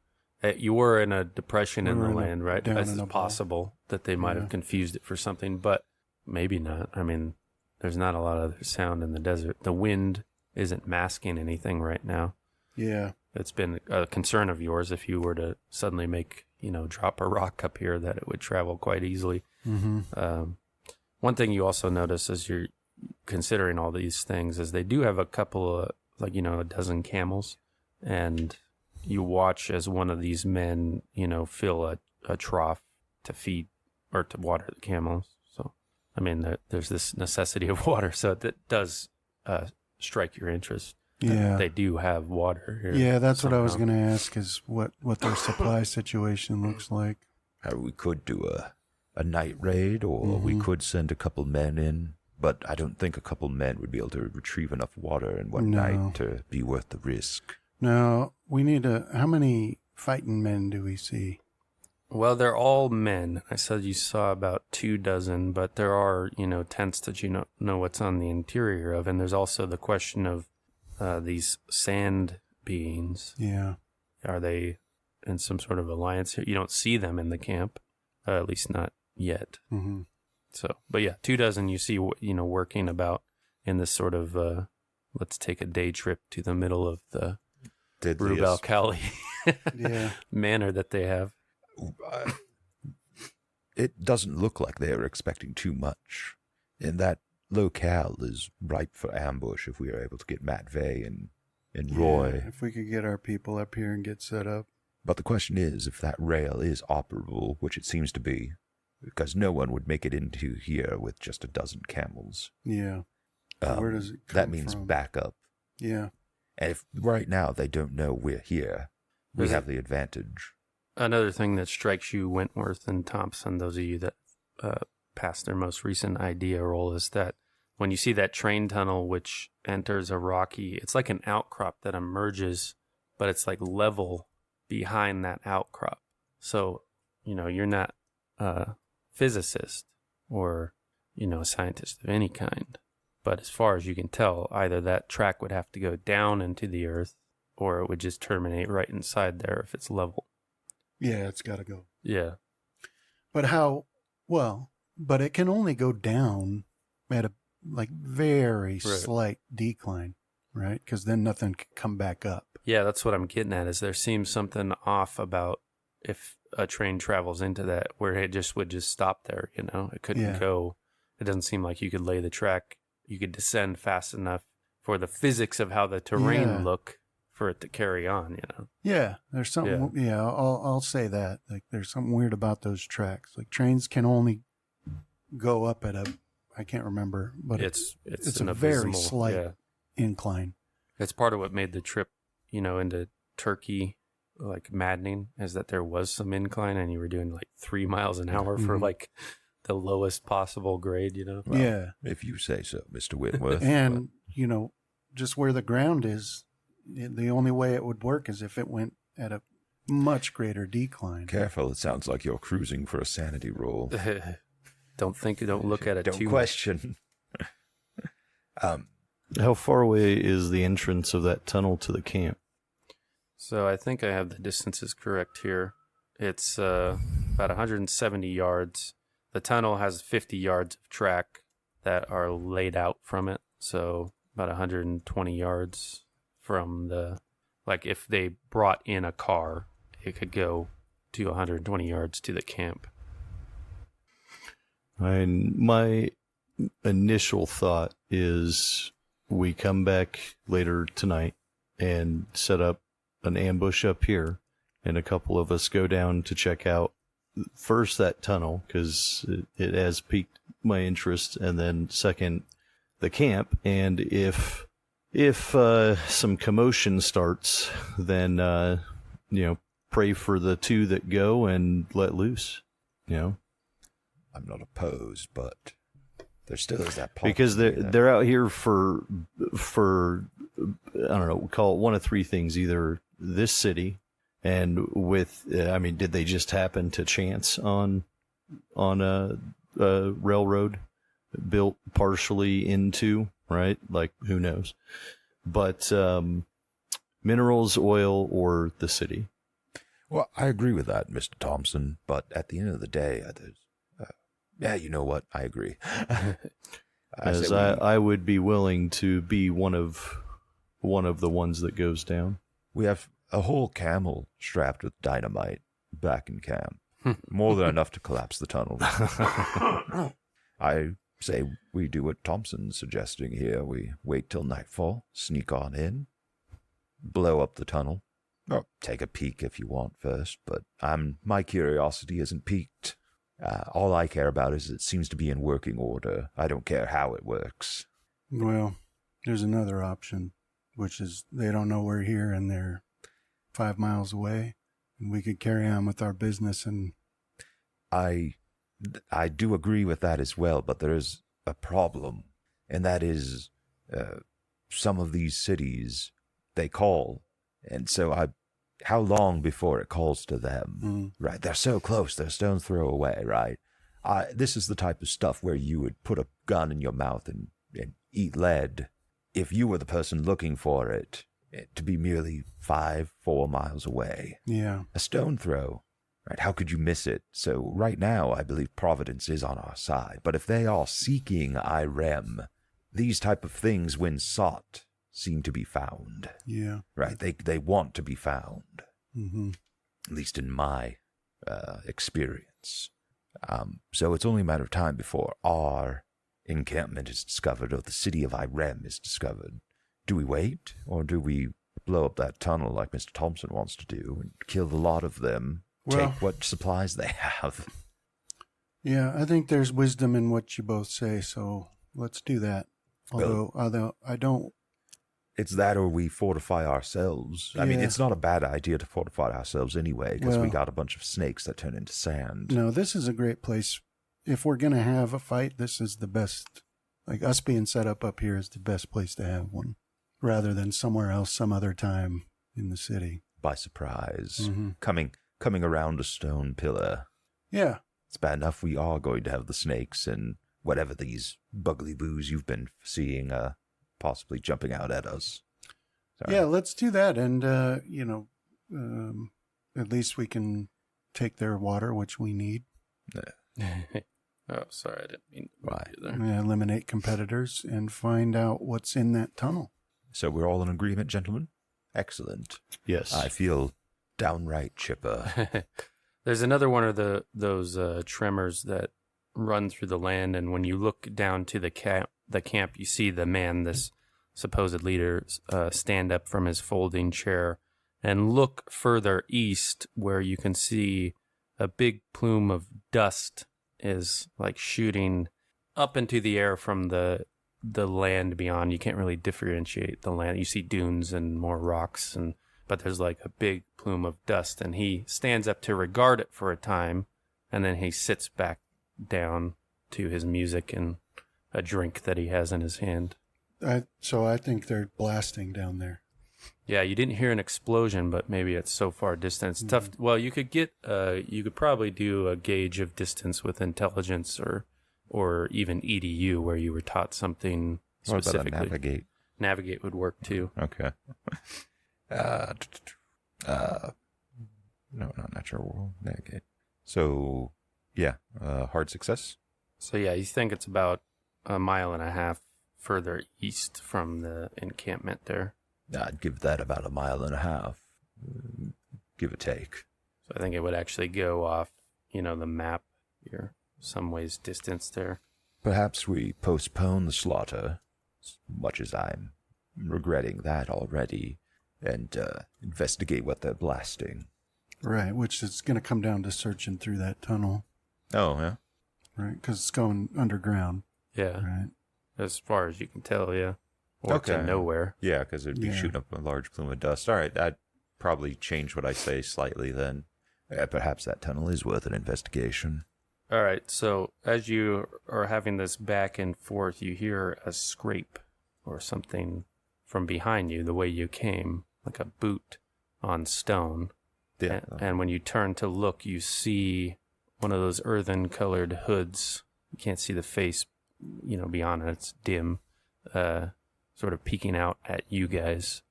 You were in a depression in the
in a-
land, right?
down
It's
in a bowl.
possible that they might have confused it for something, but maybe not. I mean, there's not a lot of other sound in the desert. The wind isn't masking anything right now.
Yeah.
It's been a concern of yours if you were to suddenly drop a rock up here, that it would travel quite easily.
Mm-hmm.
One thing you also notice as you're considering all these things is they do have a couple of, a dozen camels, and you watch as one of these men, fill a trough to feed or to water the camels. So, I mean, there's this necessity of water, so that does strike your interest.
Yeah.
They do have water here.
Yeah, that's what I was
somehow.
going to ask, is what their supply situation looks like.
We could do a night raid, or we could send a couple men in, but I don't think a couple men would be able to retrieve enough water in one
No.
night to be worth the risk.
Now, we need how many fighting men do we see?
Well, they're all men. I said you saw about 24, but there are, tents that you know what's on the interior of. And there's also the question of these sand beings.
Yeah.
Are they in some sort of alliance here? You don't see them in the camp, at least not yet.
Mm-hmm.
So, but yeah, 24 you see, working about in this sort of, let's take a day trip to the middle of the Rube Alkali
Yeah.
manner that they have.
It doesn't look like they are expecting too much. And that locale is ripe for ambush if we are able to get Matt Vey and Roy.
Yeah, if we could get our people up here and get set up.
But the question is if that rail is operable, which it seems to be, because no one would make it into here with just a dozen camels.
Yeah. Where does it come
That means
from?
backup.
Yeah.
And if right now they don't know we're here, we
Is it-
have the advantage.
Another thing that strikes you, Wentworth and Thompson, those of you that passed their most recent idea roll, is that when you see that train tunnel which enters a rocky, it's like an outcrop that emerges, but it's like level behind that outcrop. So, you're not a physicist or, a scientist of any kind. But as far as you can tell, either that track would have to go down into the earth, or it would just terminate right inside there if it's level.
Yeah, it's got to go.
Yeah.
But but it can only go down at a very slight decline, right? Because then nothing can come back up.
Yeah, that's what I'm getting at, is there seems something off about if a train travels into that where it would just stop there, It couldn't go. It doesn't seem like you could lay the track. You could descend fast enough for the physics of how the terrain look for it to carry on,
Yeah, there's something. Yeah, I'll say that. Like, there's something weird about those tracks. Like, trains can only go up at I can't remember, but it's
an
a very
abysmal,
slight incline.
It's part of what made the trip, into Turkey maddening, is that there was some incline and you were doing 3 miles an hour for the lowest possible grade,
Well,
yeah.
If you say so, Mr. Whitworth.
And, just where the ground is, the only way it would work is if it went at a much greater decline.
Careful, it sounds like you're cruising for a sanity roll.
Don't look at it
Don't
too
question.
How far away is the entrance of that tunnel to the camp?
So I think I have the distances correct here. It's about 170 yards. The tunnel has 50 yards of track that are laid out from it. So about 120 yards from if they brought in a car, it could go to 120 yards to the camp.
And my initial thought is we come back later tonight and set up an ambush up here, and a couple of us go down to check out first that tunnel, because it has piqued my interest, and then second, the camp. And if some commotion starts, then pray for the two that go and let loose.
I'm not opposed, but there still is that
because they're out here for I don't know, call it one of three things: either this city, And with, did they just happen to chance on a railroad built partially into, right? Like, who knows? But minerals, oil, or the city?
Well, I agree with that, Mr. Thompson. But at the end of the day, you know what? I agree.
I would be willing to be one of the ones that goes down.
We have a whole camel strapped with dynamite back in camp. More than enough to collapse the tunnel. I say we do what Thompson's suggesting here. We wait till nightfall, sneak on in, blow up the tunnel. Or take a peek if you want first, but my curiosity isn't piqued. All I care about is it seems to be in working order. I don't care how it works.
Well, there's another option, which is they don't know we're here and they're 5 miles away, and we could carry on with our business. And
I do agree with that as well, but there is a problem, and that is some of these cities, they call, and so how long before it calls to them, right? They're so close, they're a stone's throw away, right? This is the type of stuff where you would put a gun in your mouth and eat lead if you were the person looking for it to be merely 4 miles away.
Yeah.
A stone throw, right? How could you miss it? So right now, I believe Providence is on our side. But if they are seeking Irem, these type of things, when sought, seem to be found.
Yeah.
Right? They want to be found.
Mm-hmm.
At least in my experience. So it's only a matter of time before our encampment is discovered or the city of Irem is discovered. Do we wait, or do we blow up that tunnel like Mr. Thompson wants to do and kill the lot of them, take what supplies they have?
Yeah, I think there's wisdom in what you both say, so let's do that. Although I don't...
It's that or we fortify ourselves. I mean, it's not a bad idea to fortify ourselves anyway, because we got a bunch of snakes that turn into sand.
No, this is a great place. If we're going to have a fight, this is the best. Like, us being set up here is the best place to have one, rather than somewhere else some other time in the city.
By surprise. Coming around a stone pillar.
Yeah.
It's bad enough we are going to have the snakes and whatever these buggly boos you've been seeing possibly jumping out at us. Sorry.
Yeah, let's do that. And, at least we can take their water, which we need.
Oh, sorry, I didn't mean to do that.
Eliminate competitors and find out what's in that tunnel.
So we're all in agreement, gentlemen? Excellent.
Yes.
I feel downright chipper.
There's another one of those tremors that run through the land, and when you look down to the camp, you see the man, this supposed leader, stand up from his folding chair and look further east, where you can see a big plume of dust is like shooting up into the air from the land beyond. You can't really differentiate the land. You see dunes and more rocks, but there's like a big plume of dust, and he stands up to regard it for a time, and then he sits back down to his music and a drink that he has in his hand.
So I think they're blasting down there.
Yeah, you didn't hear an explosion, but maybe it's so far distant. It's tough. Well, you could probably do a gauge of distance with intelligence or even EDU, where you were taught something specifically.
What about navigate?
Navigate would work too.
Okay. No, not natural world. Navigate. So, yeah, hard success.
So yeah, you think it's about 1.5 miles further east from the encampment there.
I'd give that about 1.5 miles, give or take.
So I think it would actually go off, the map here, some ways distance there.
Perhaps we postpone the slaughter, as much as I'm regretting that already, and investigate what they're blasting.
Right, which is going to come down to searching through that tunnel.
Oh, yeah?
Right, because it's going underground.
Yeah.
Right.
As far as you can tell, yeah. Or to nowhere.
Yeah, because it'd be shooting up a large plume of dust. All right, I'd probably change what I say slightly then. Perhaps that tunnel is worth an investigation.
All right, so as you are having this back and forth, you hear a scrape or something from behind you, the way you came, like a boot on stone.
Yeah.
And when you turn to look, you see one of those earthen-colored hoods. You can't see the face, beyond it. It's dim, sort of peeking out at you guys.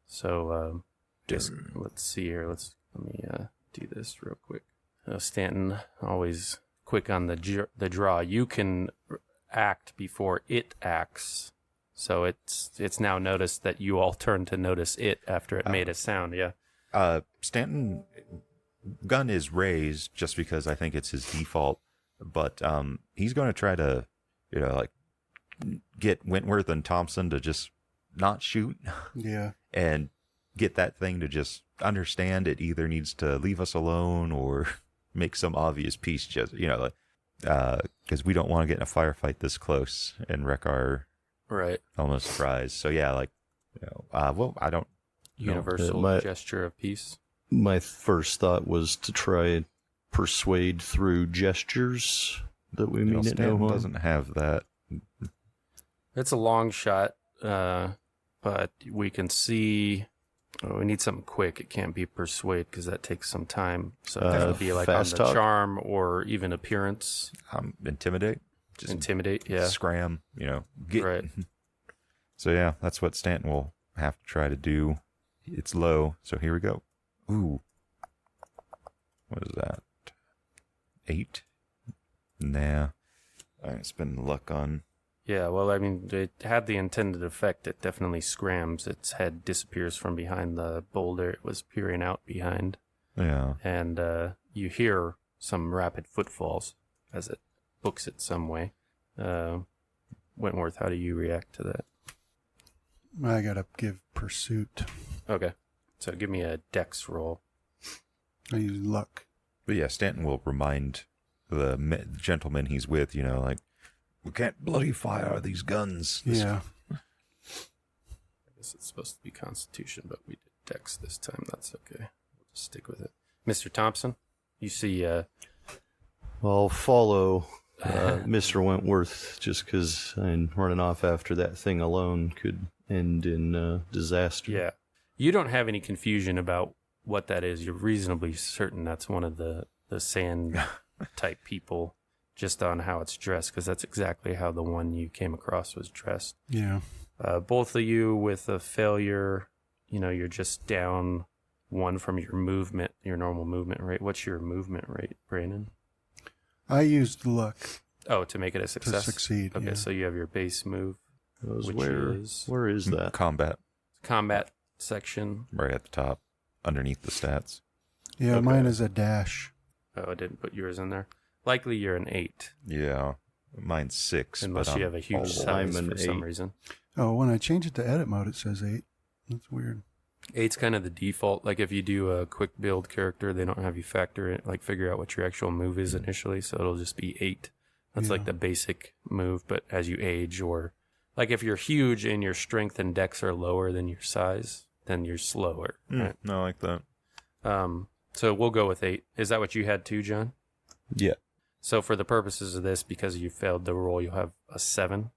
So, let's see here. Let me do this real quick. Stanton, always quick on the draw. You can act before it acts. So it's now noticed that you all turned to notice it after it made a sound. Yeah.
Stanton gun is raised just because I think it's his default, but he's going to try to, get Wentworth and Thompson to just not shoot.
Yeah.
And get that thing to just understand it either needs to leave us alone or make some obvious peace, just because we don't want to get in a firefight this close and wreck our almost prize. So yeah, I don't
universal gesture of peace.
My first thought was to try and persuade through gestures that we mean it no
Stanton
harm.
doesn't have that.
It's a long shot, but we can see. We need something quick. It can't be persuade because that takes some time. So it has to be like on the
talk?
charm or even appearance.
Intimidate. Just
Intimidate, yeah.
Scram, get.
Right.
So yeah, that's what Stanton will have to try to do. It's low, so here we go. Ooh. What is that? 8? Nah. I ain't spending luck on.
Yeah, well, I mean, it had the intended effect. It definitely scrams. Its head disappears from behind the boulder it was peering out behind.
Yeah.
And you hear some rapid footfalls as it books it some way. Wentworth, how do you react to that?
I gotta give pursuit.
Okay. So give me a dex roll.
I use luck.
But yeah, Stanton will remind the gentleman he's with, we can't bloody fire these guns.
Yeah.
I guess it's supposed to be Constitution, but we did dex this time. That's okay. We'll just stick with it. Mr. Thompson, you see...
I'll follow Mr. Wentworth just because running off after that thing alone could end in disaster.
Yeah. You don't have any confusion about what that is. You're reasonably certain that's one of the sand type people, just on how it's dressed, because that's exactly how the one you came across was dressed.
Yeah.
Both of you with a failure, you're just down 1 from your normal movement rate. What's your movement rate, Brandon?
I used luck
Oh, to make it a success?
to succeed.
Okay,
yeah.
so you have your base move, which
Where is that?
Combat,
combat section.
right at the top, underneath the stats.
Yeah,
Okay.
mine is a dash.
Oh, I didn't put yours in there. Likely you're an 8,
Yeah, mine's 6.
unless
but
you have a huge
I'm
size
an
for some
8.
reason.
Oh, when I change it to edit mode, it says 8. That's weird.
8's kind of the default. Like if you do a quick build character, they don't have you figure out what your actual move is initially, so it'll just be 8. That's like
Yeah.
the basic move, but as you age, or like if you're huge and your strength and dex are lower than your size, then you're slower. Right?
No, I like that.
So we'll go with 8. Is that what you had too, John?
Yeah.
So for the purposes of this, because you failed the roll, you'll have a 7.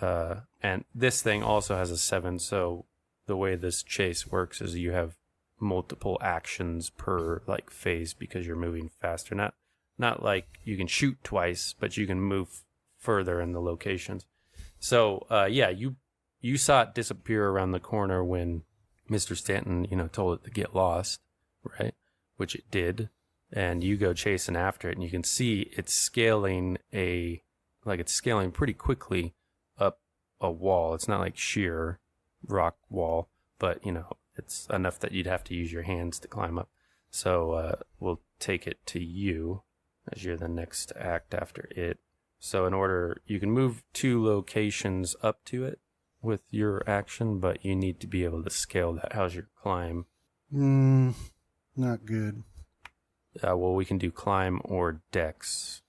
And this thing also has a 7, so the way this chase works is you have multiple actions per phase because you're moving faster. Not like you can shoot twice, but you can move further in the locations. So you saw it disappear around the corner when Mr. Stanton, told it to get lost, right? Which it did. And you go chasing after it, and you can see it's scaling pretty quickly up a wall. It's not like sheer rock wall, but it's enough that you'd have to use your hands to climb up. So we'll take it to you as you're the next act after it. So you can move 2 locations up to it with your action, but you need to be able to scale that. How's your climb?
Not good.
Well, we can do climb or dex.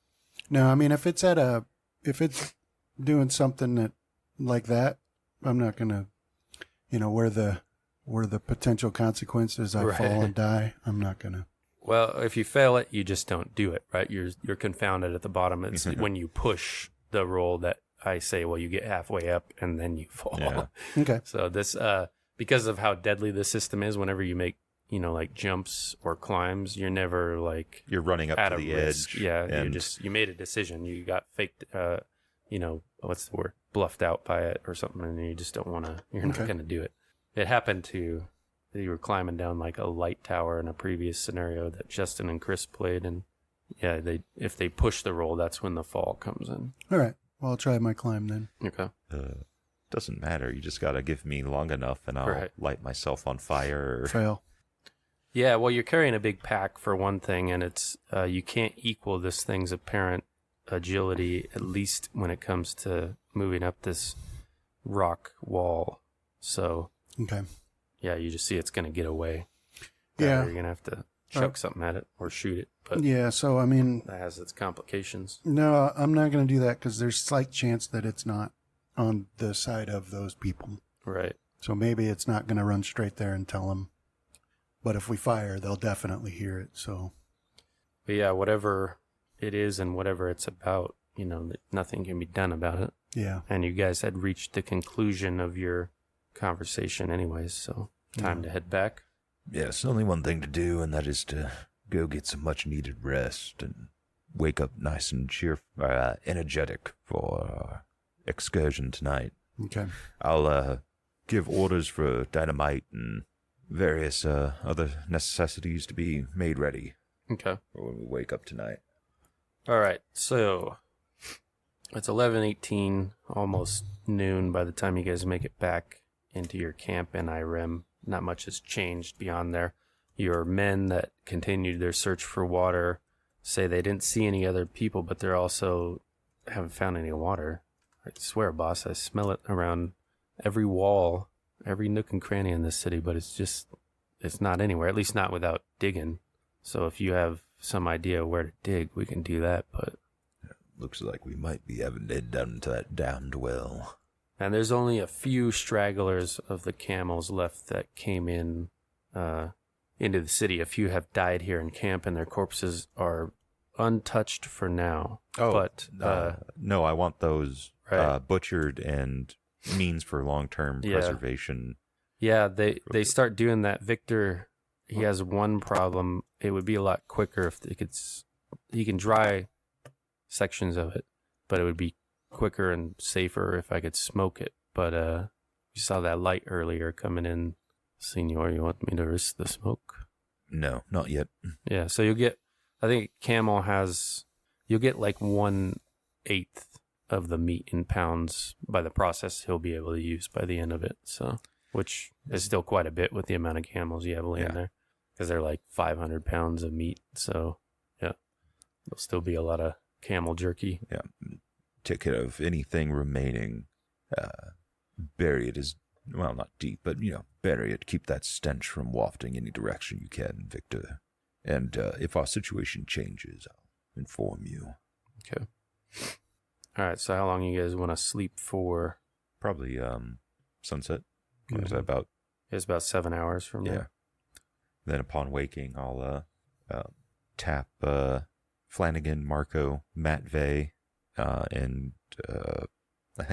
No, I mean if it's doing something that like that, I'm not gonna, where the potential consequences I
Right.
fall and die. I'm not gonna.
Well, if you fail it, you just don't do it, right? You're confounded at the bottom. It's when you push the roll that I say, well, you get halfway up and then you fall.
Yeah.
Okay.
So this, because of how deadly the system is, whenever you make, like jumps or climbs, you're never like
You're running up
at
to
a
the
risk.
edge.
Yeah,
and
you made a decision. You got faked, what's the word? Bluffed out by it or something, and you just don't want to. You're not
Okay.
going to do it. It happened to you were climbing down like a light tower in a previous scenario that Justin and Chris played, and yeah, if they push the roll, that's when the fall comes in.
All right. Well, I'll try my climb then.
Okay.
doesn't matter. You just got to give me long enough and I'll
Right.
light myself on fire.
Fail.
Yeah, well, you're carrying a big pack for one thing, and it's you can't equal this thing's apparent agility, at least when it comes to moving up this rock wall. So,
Okay.
yeah, you just see it's going to get away.
Yeah.
You're going to have to chuck something at it or shoot it, but
Yeah, so, I mean,
that has its complications.
no, I'm not going to do that because there's slight chance that it's not on the side of those people.
Right.
So maybe it's not going to run straight there and tell them. But if we fire, they'll definitely hear it. So,
But yeah, whatever it is and whatever it's about, nothing can be done about it.
yeah.
And you guys had reached the conclusion of your conversation anyways, so time to head back.
Yes, only one thing to do, and that is to go get some much-needed rest and wake up nice and energetic for our excursion tonight.
Okay.
I'll give orders for dynamite and various other necessities to be made ready
Okay.
for when we wake up tonight.
All right, so it's 11:18, almost noon by the time you guys make it back into your camp in Irem. Not much has changed beyond there. Your men that continued their search for water say they didn't see any other people, but they're also haven't found any water. I swear, boss, I smell it around every wall, every nook and cranny in this city, but it's not anywhere, at least not without digging. So if you have some idea where to dig, we can do that, but...
Looks like we might be having to head down to that damned well.
And there's only a few stragglers of the camels left that came in into the city. A few have died here in camp, and their corpses are untouched for now. But
no, I want those
Right.
butchered and means for long-term
Yeah.
preservation.
yeah, they start doing that. Victor, he has one problem. It would be a lot quicker if he can dry sections of it, but it would be quicker and safer if I could smoke it. But you saw that light earlier coming in. Senor, you want me to risk the smoke?
No, not yet.
Yeah, so you'll get, I think you'll get like 1/8 of the meat in pounds by the process he'll be able to use by the end of it. So, which is still quite a bit with the amount of camels you have laying
Yeah.
there, because they're like 500 pounds of meat. So, yeah, there'll still be a lot of camel jerky.
Yeah. Take care of anything remaining. Bury it as, well, not deep, but, bury it. Keep that stench from wafting any direction you can, Victor. And if our situation changes, I'll inform you.
Okay. All right, so how long you guys want to sleep for?
Probably sunset. What is
Mhm.
that about?
It's about 7 hours from
Yeah.
now.
Then upon waking, I'll tap Flanagan, Marco, Matt Vey, and I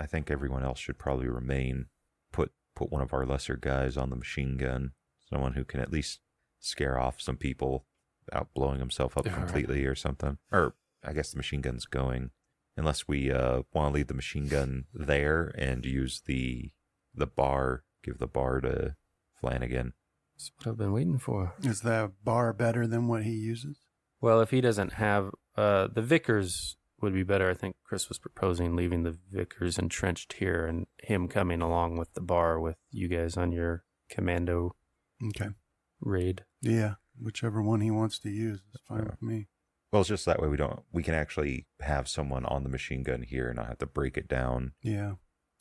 think everyone else should probably remain. Put one of our lesser guys on the machine gun, someone who can at least scare off some people without blowing himself up
All right.
completely or something. Or I guess the machine gun's going, unless we want to leave the machine gun there and use the bar, give the bar to Flanagan.
That's what I've been waiting for.
Is the bar better than what he uses?
Well, if he doesn't have the Vickers would be better. I think Chris was proposing leaving the Vickers entrenched here and him coming along with the bar with you guys on your commando
Okay.
raid.
Yeah. Whichever one he wants to use is fine with me.
Well, it's just that way we can actually have someone on the machine gun here and not have to break it down.
Yeah.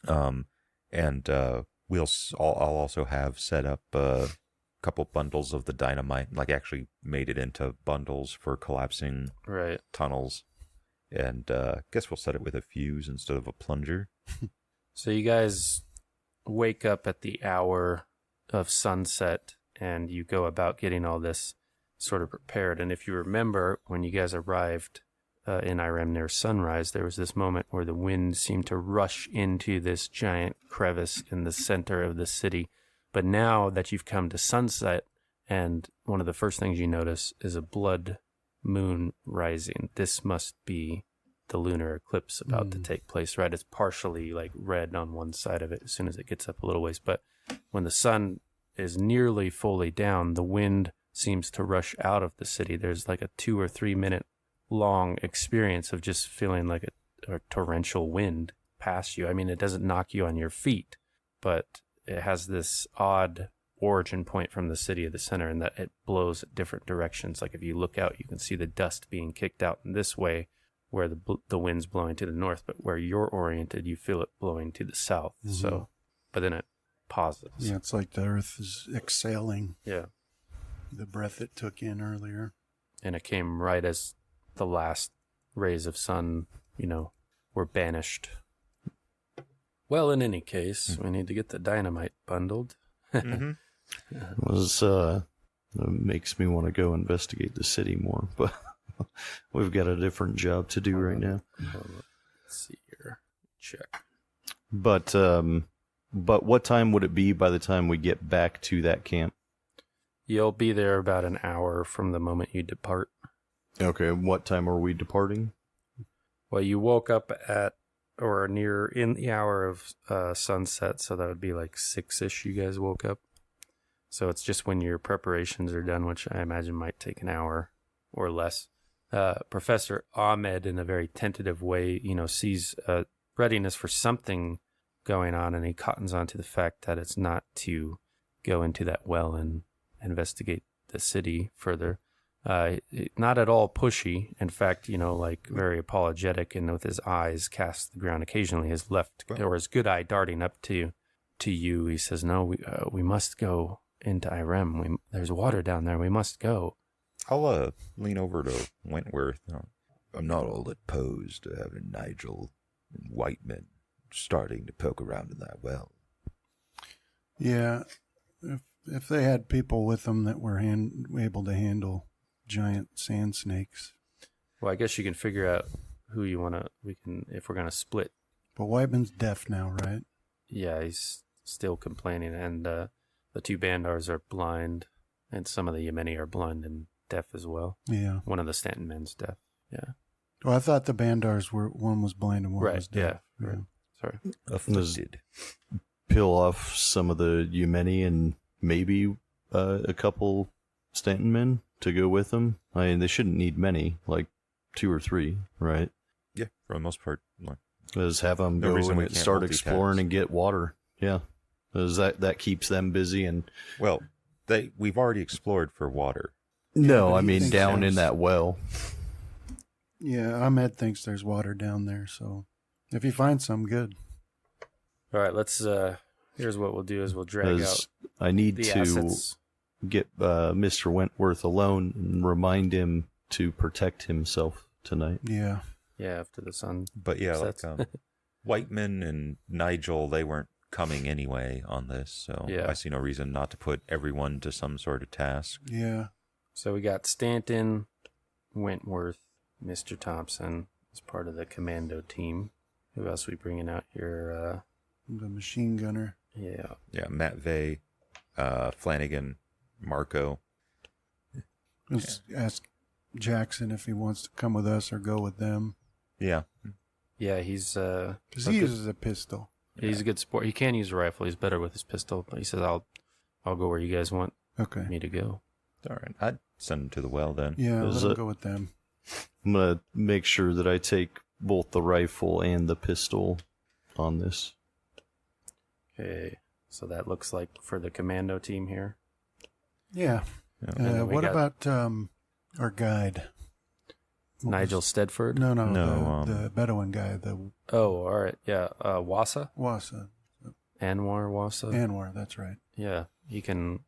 And I'll also have set up a couple bundles of the dynamite, like actually made it into bundles for collapsing
Right.
tunnels. And guess we'll set it with a fuse instead of a plunger.
So you guys wake up at the hour of sunset and you go about getting all this sort of prepared. And if you remember, when you guys arrived in Irem near sunrise, there was this moment where the wind seemed to rush into this giant crevice in the center of the city. But now that you've come to sunset And one of the first things you notice is a blood moon rising. This must be the lunar eclipse about to take place, right? It's partially like red on one side of it as soon as it gets up a little ways. But when the sun is nearly fully down, the wind seems to rush out of the city. There's like a 2 or 3 minute long experience of just feeling like a torrential wind past you. I mean, it doesn't knock you on your feet, but it has this odd origin point from the city of the center, and that it blows at different directions. Like if you look out, you can see the dust being kicked out in this way, where the wind's blowing to the north, but where you're oriented, you feel it blowing to the south. So, but then it pauses.
Yeah, it's like the earth is exhaling
Yeah.
the breath it took in earlier.
And it came right as the last rays of sun, were banished. Well, in any case, we need to get the dynamite bundled.
It makes me want to go investigate the city more, but we've got a different job to do right now.
Let's see here. Check.
But what time would it be by the time we get back to that camp?
You'll be there about an hour from the moment you depart.
Okay, what time are we departing?
Well, you woke up at or near in the hour of sunset, so that would be like 6-ish you guys woke up. So it's just when your preparations are done, which I imagine might take an hour or less. Professor Ahmed, in a very tentative way, sees a readiness for something going on, and he cottons on to the fact that it's not to go into that well and investigate the city further. Not at all pushy. In fact, very apologetic, and with his eyes cast to the ground occasionally, his left or his good eye darting up to you. He says, "No, we must go into Irem. There's water down there. We must go."
I'll lean over to Wentworth. I'm not all opposed to having Nigel and Whiteman starting to poke around in that well.
Yeah, if they had people with them that were able to handle giant sand snakes.
Well, I guess you can figure out who you want to. If we're gonna split.
But Whiteman's deaf now, right?
Yeah, he's still complaining, and the 2 Bandars are blind, and some of the Yemeni are blind and deaf as well.
Yeah.
One of the Stanton men's deaf. Yeah.
Well, I thought the Bandars one was blind and one was deaf.
Yeah. Right. Sorry.
Afflicted.
Peel off some of the Yemeni and maybe a couple Stanton men to go with them. I mean, they shouldn't need many, like 2 or 3, right?
Yeah, for the most part.
Just have them
No
go
reason we
and
can't
start
multitask.
exploring and get water. Yeah. Because that keeps them busy. And
Well, we've already explored for water.
no,
but
I
he
mean
thinks
down in
there's-
that well.
Yeah, Ahmed thinks there's water down there, so if he finds some, good.
All right. Let's. Here's what we'll do: is we'll drag out
Because I need
the
to
assets.
get Mr. Wentworth alone and remind him to protect himself tonight.
Yeah.
Yeah, after the sun.
But yeah,
sets.
Whiteman and Nigel, they weren't coming anyway on this, so
Yeah.
I see no reason not to put everyone to some sort of task.
Yeah.
So we got Stanton, Wentworth, Mr. Thompson as part of the commando team. Who else we bringing out here?
The machine gunner.
Yeah.
Yeah, Matt Vey, Flanagan, Marco.
Let's ask Jackson if he wants to come with us or go with them.
Yeah.
Yeah, he's
Because he uses a pistol.
he's a good sport. He can use a rifle. He's better with his pistol. But he says, "I'll go where you guys want
Okay.
me to go."
All right. I'd send him to the well then.
Yeah,
Is
let him
it-
go with them.
I'm going to make sure that I take both the rifle and the pistol on this.
Okay. So that looks like for the commando team here.
Yeah.
And then we
What
got
about our guide? What
Nigel
was-
Stedford?
No,
No,
the Bedouin guy, the
Oh, all right. Yeah. Wassa?
Wassa.
Anwar Wassa?
Anwar, that's right.
Yeah. He can.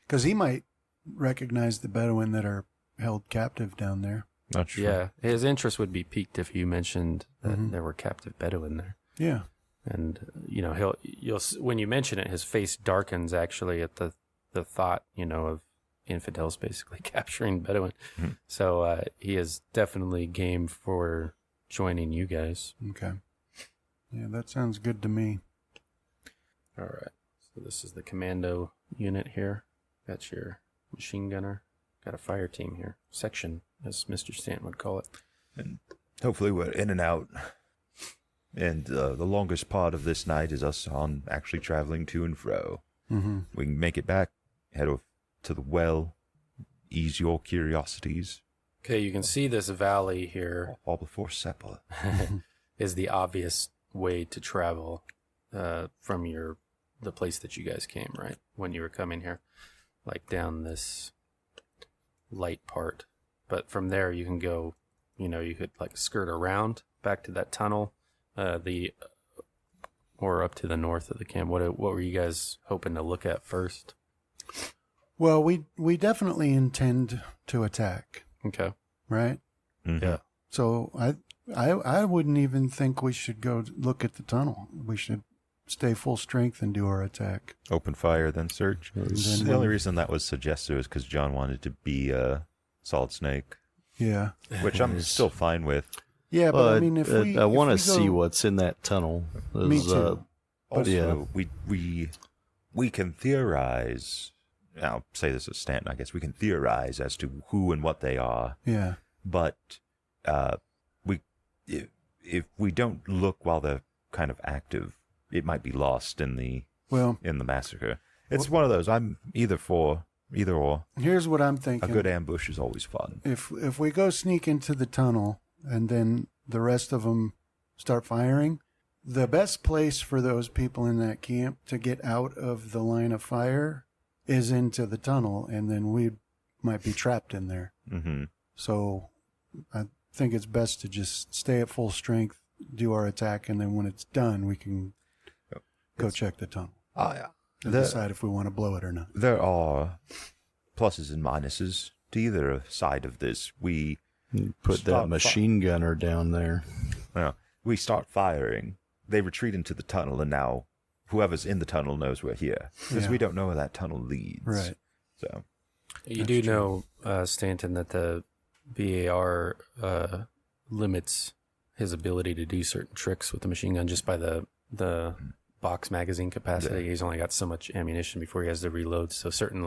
Because he might recognize the Bedouin that are held captive down there.
Not sure.
Yeah. His interest would be piqued if you mentioned that
Mhm.
there were captive Bedouin there.
Yeah.
And when you mention it, his face darkens actually at the thought, of infidels basically capturing Bedouin.
Mhm.
So he is definitely game for joining you guys.
Okay. Yeah, that sounds good to me.
All right. So this is the commando unit here. Got your machine gunner. Got a fire team here. Section, as Mr. Stanton would call it.
And hopefully we're in and out. And the longest part of this night is us on actually traveling to and fro.
Mm-hmm.
We can make it back, head off to the well, ease your curiosities.
Okay, you can see this valley here
All before supper.
is the obvious way to travel from the place that you guys came, right? When you were coming here. Like down this light part. But from there you can go, you could like skirt around back to that tunnel, or up to the north of the camp. What were you guys hoping to look at first?
Well, we definitely intend to attack,
Okay.
right?
Mm-hmm.
Yeah.
So I wouldn't even think we should go look at the tunnel. We should stay full strength and do our attack.
Open fire, then search.
then
The only reason that was suggested was because John wanted to be a Solid Snake,
Yeah.
which I'm still fine with.
Yeah, but I mean, if we
I want to
if we
see
go-
what's in that tunnel.
Me too.
Also, we can theorize. I'll say this as Stanton, I guess. We can theorize as to who and what they are,
Yeah.
but if we don't look while they're kind of active, it might be lost in the
Well,
massacre. It's one of those. I'm either or.
here's what I'm
A
thinking.
good ambush is always fun.
If we go sneak into the tunnel and then the rest of them start firing, the best place for those people in that camp to get out of the line of fire is into the tunnel, and then we might be trapped in there.
Mm-hmm.
So I think it's best to just stay at full strength, do our attack, and then when it's done, we can go check the tunnel and decide if we want to blow it or not.
There are pluses and minuses to either side of this. We
Put that
start
machine gunner down there.
we start firing. They retreat into the tunnel, and now whoever's in the tunnel knows we're here because
Yeah.
we don't know where that tunnel leads.
Right.
So
You do know, Stanton, that the BAR limits his ability to do certain tricks with the machine gun just by the box magazine capacity.
Yeah.
He's only got so much ammunition before he has to reload. So certain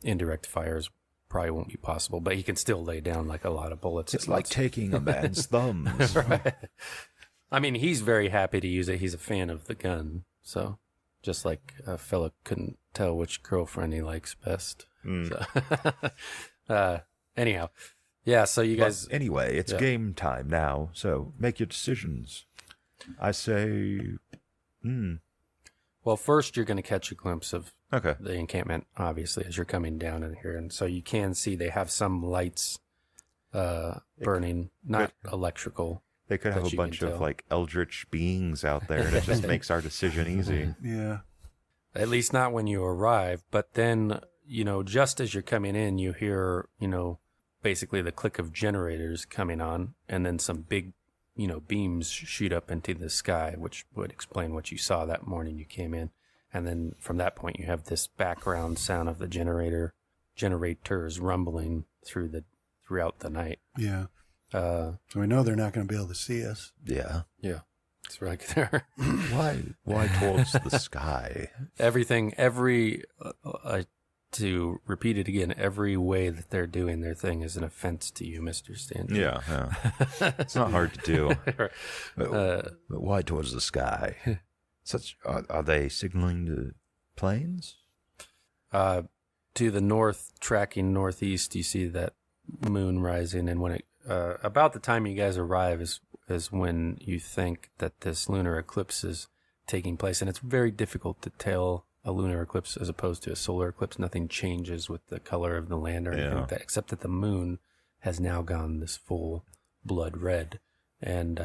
indirect fires probably won't be possible, but he can still lay down like a lot of bullets.
it's like taking a man's thumbs.
Right. I mean, he's very happy to use it. He's a fan of the gun. So just like a fella couldn't tell which girlfriend he likes best. So, anyhow, yeah, so you guys...
But anyway, it's game time now, so make your decisions. I say...
Well, first you're going to catch a glimpse of
Okay.
the encampment, obviously, as you're coming down in here. And so you can see they have some lights burning, not electrical.
They could have
that
a
you
bunch
can
of
tell.
like eldritch beings out there, and it just makes our decision easy.
Yeah.
At least not when you arrive. But then, just as you're coming in, you hear, basically the click of generators coming on, and then some big, beams shoot up into the sky, which would explain what you saw that morning you came in. And then from that point, you have this background sound of the generators rumbling throughout the night.
Yeah. So we know they're not going to be able to see us.
Yeah.
Yeah, it's right there.
Why towards the sky?
To repeat it again, every way that they're doing their thing is an offense to you, Mr. Stanton.
Yeah. It's not hard to do. But why towards the sky? Are they signaling to planes?
To the north, tracking northeast, you see that moon rising, and when it about the time you guys arrive is when you think that this lunar eclipse is taking place, and it's very difficult to tell a lunar eclipse as opposed to a solar eclipse. Nothing changes with the color of the land or anything like that, except that the moon has now gone this full blood red. And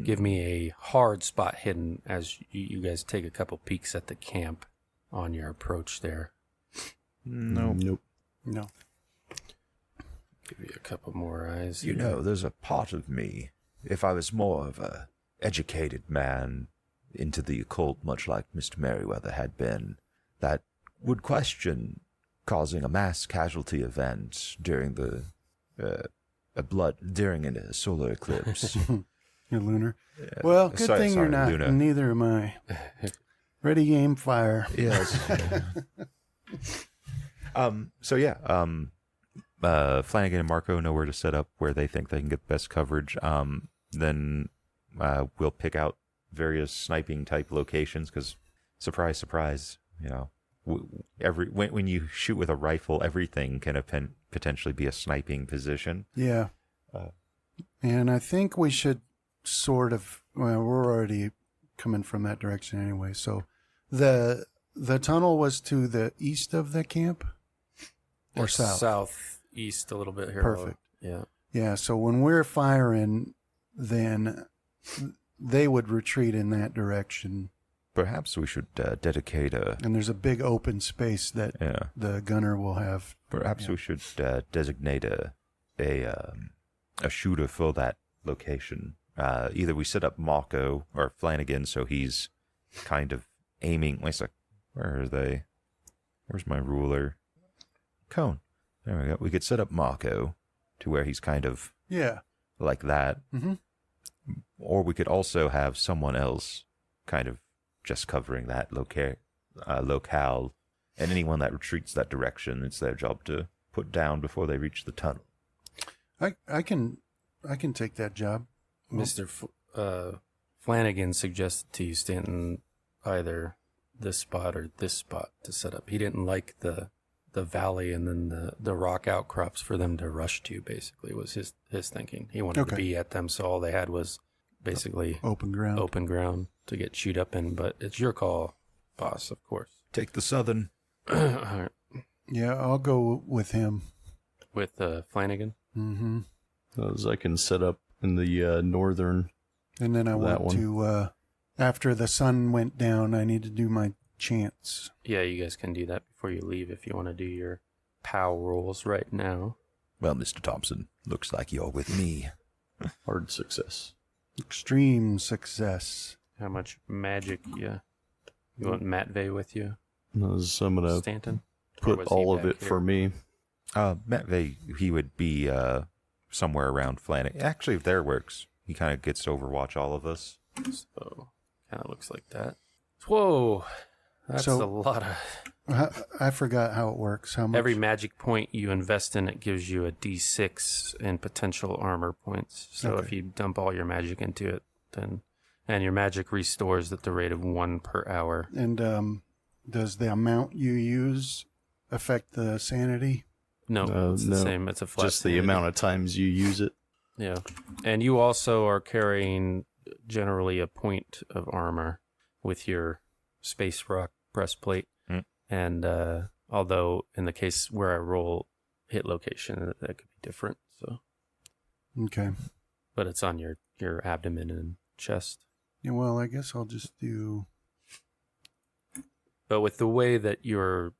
give me a hard spot hidden as you guys take a couple peeks at the camp on your approach there.
Nope.
No.
Give you a couple more eyes.
You know, there's a part of me, if I was more of a educated man into the occult, much like Mr. Merriweather had been, that would question causing a mass casualty event during during a solar eclipse.
You're lunar. Well, good thing you're not.
Luna.
Neither am I. Ready, aim, fire.
Yes. So yeah, Flanagan and Marco know where to set up, where they think they can get the best coverage. Then we'll pick out various sniping type locations because, surprise, surprise, when you shoot with a rifle, everything can potentially be a sniping position.
Yeah. And I think we should sort of, well, we're already coming from that direction anyway. So the tunnel was to the east of the camp or
It's
south?
southeast a little bit here.
Perfect.
Yeah.
Yeah. So when we're firing, then they would retreat in that direction.
Perhaps we should dedicate a.
And there's a big open space that the gunner will have.
Perhaps we should designate a shooter for that location. Either we set up Marco or Flanagan, so he's kind of aiming. Wait a sec. Where are they? Where's my ruler? Cone. There we go. We could set up Marco to where he's kind of like that.
Mm-hmm.
Or we could also have someone else kind of just covering that locale, and anyone that retreats that direction, it's their job to put down before they reach the tunnel.
I can take that job.
Mr. Flanagan suggested to you, Stanton, either this spot or this spot to set up. He didn't like the valley and then the rock outcrops for them to rush to, basically, was his thinking. He wanted to be at them, so all they had was basically
open ground
to get chewed up in. But it's your call, boss, of course.
Take the southern.
All right.
Yeah, I'll go with him.
With Flanagan?
Mm-hmm.
As I can set up in the northern.
And then I want to, after the sun went down, I need to do my chants.
Yeah, you guys can do that before you leave if you want to do your POW rolls right now.
Well, Mr. Thompson, looks like you're with me.
Hard success.
Extreme success.
How much magic you want Matvey with you?
So I'm going to
Stanton?
put all of it for me.
Matvey, he would be somewhere around Flanagan. Actually, if there works, he kind of gets to overwatch all of us.
So, kind of looks like that. Whoa! That's a lot of...
I forgot how it works. How much?
Every magic point you invest in it gives you a d6 in potential armor points. So if you dump all your magic into it, then... And your magic restores at the rate of 1 per hour.
And does the amount you use affect the sanity?
No, it's the same. It's a flat
just
sanity.
the amount of times you use it.
Yeah. And you also are carrying generally a point of armor with your space rock breastplate. And although in the case where I roll hit location, that could be different. So
Okay.
But it's on your abdomen and chest.
Yeah, well, I guess I'll just do...
But with the way that your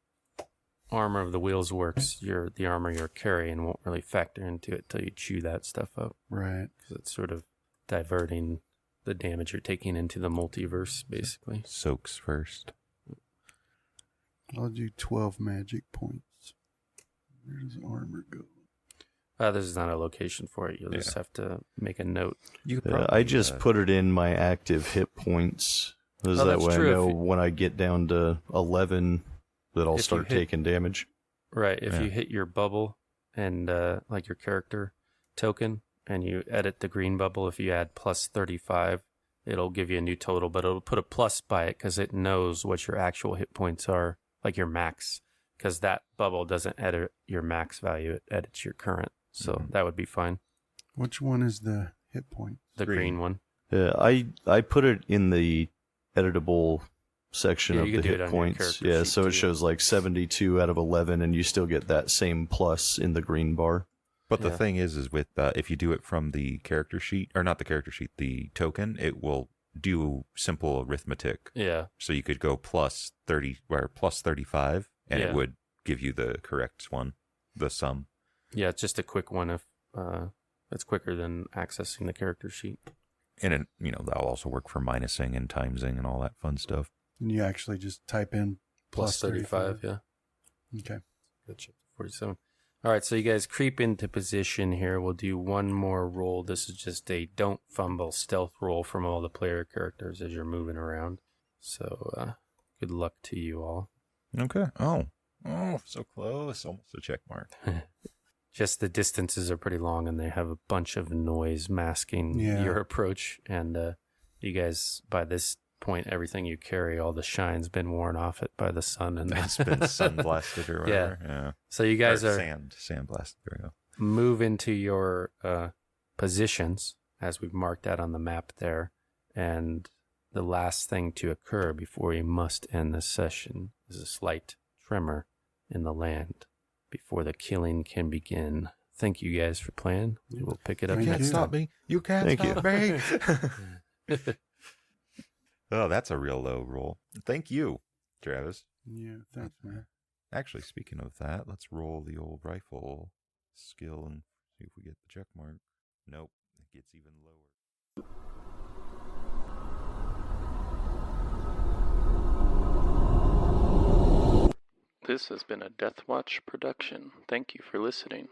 armor of the wheels works, the armor you're carrying won't really factor into it till you chew that stuff up.
Right.
Because it's sort of diverting the damage you're taking into the multiverse, basically.
Soaks first.
I'll do 12 magic points. Where does armor go?
There's not a location for it. You'll just have to make a note.
I just put it in my active hit points. That way
true.
I know when I get down to 11 that I'll start taking damage.
Right. If you hit your bubble and like your character token and you edit the green bubble, if you add plus 35, it'll give you a new total, but it'll put a plus by it because it knows what your actual hit points are, like your max, because that bubble doesn't edit your max value. It edits your current. So that would be fine.
Which one is the hit point?
The green one.
Yeah, I put it in the editable section of the hit points. Yeah, so it shows like 72 out of 11, and you still get that same plus in the green bar.
But the thing is with if you do it from the character sheet, or not the character sheet, the token, it will do simple arithmetic.
Yeah.
So you could go plus 30 or plus 35, and it would give you the correct one, the sum.
Yeah, it's just a quick one if it's quicker than accessing the character sheet.
And it, that'll also work for minusing and timesing and all that fun stuff.
And you actually just type in plus 35.
Yeah.
Okay.
Gotcha. 47. All right, so you guys creep into position here. We'll do one more roll. This is just a don't fumble stealth roll from all the player characters as you're moving around. So good luck to you all.
Okay. Oh, Oh, so close. Almost a check mark.
Just the distances are pretty long, and they have a bunch of noise masking your approach. And you guys, by this point, everything you carry, all the shine's been worn off it by the sun, and
It's been sun blasted or whatever. Yeah.
So you guys are
sand blasted. There we go.
Move into your positions as we've marked out on the map there, and the last thing to occur before we must end this session is a slight tremor in the land before the killing can begin. Thank you guys for playing. We will pick it up next time.
Me. You can't
Thank
stop me. Oh, that's a real low roll. Thank you, Travis.
Yeah, thanks, man.
Actually, speaking of that, let's roll the old rifle skill and see if we get the check mark. Nope, it gets even lower.
This has been a Deathwatch production. Thank you for listening.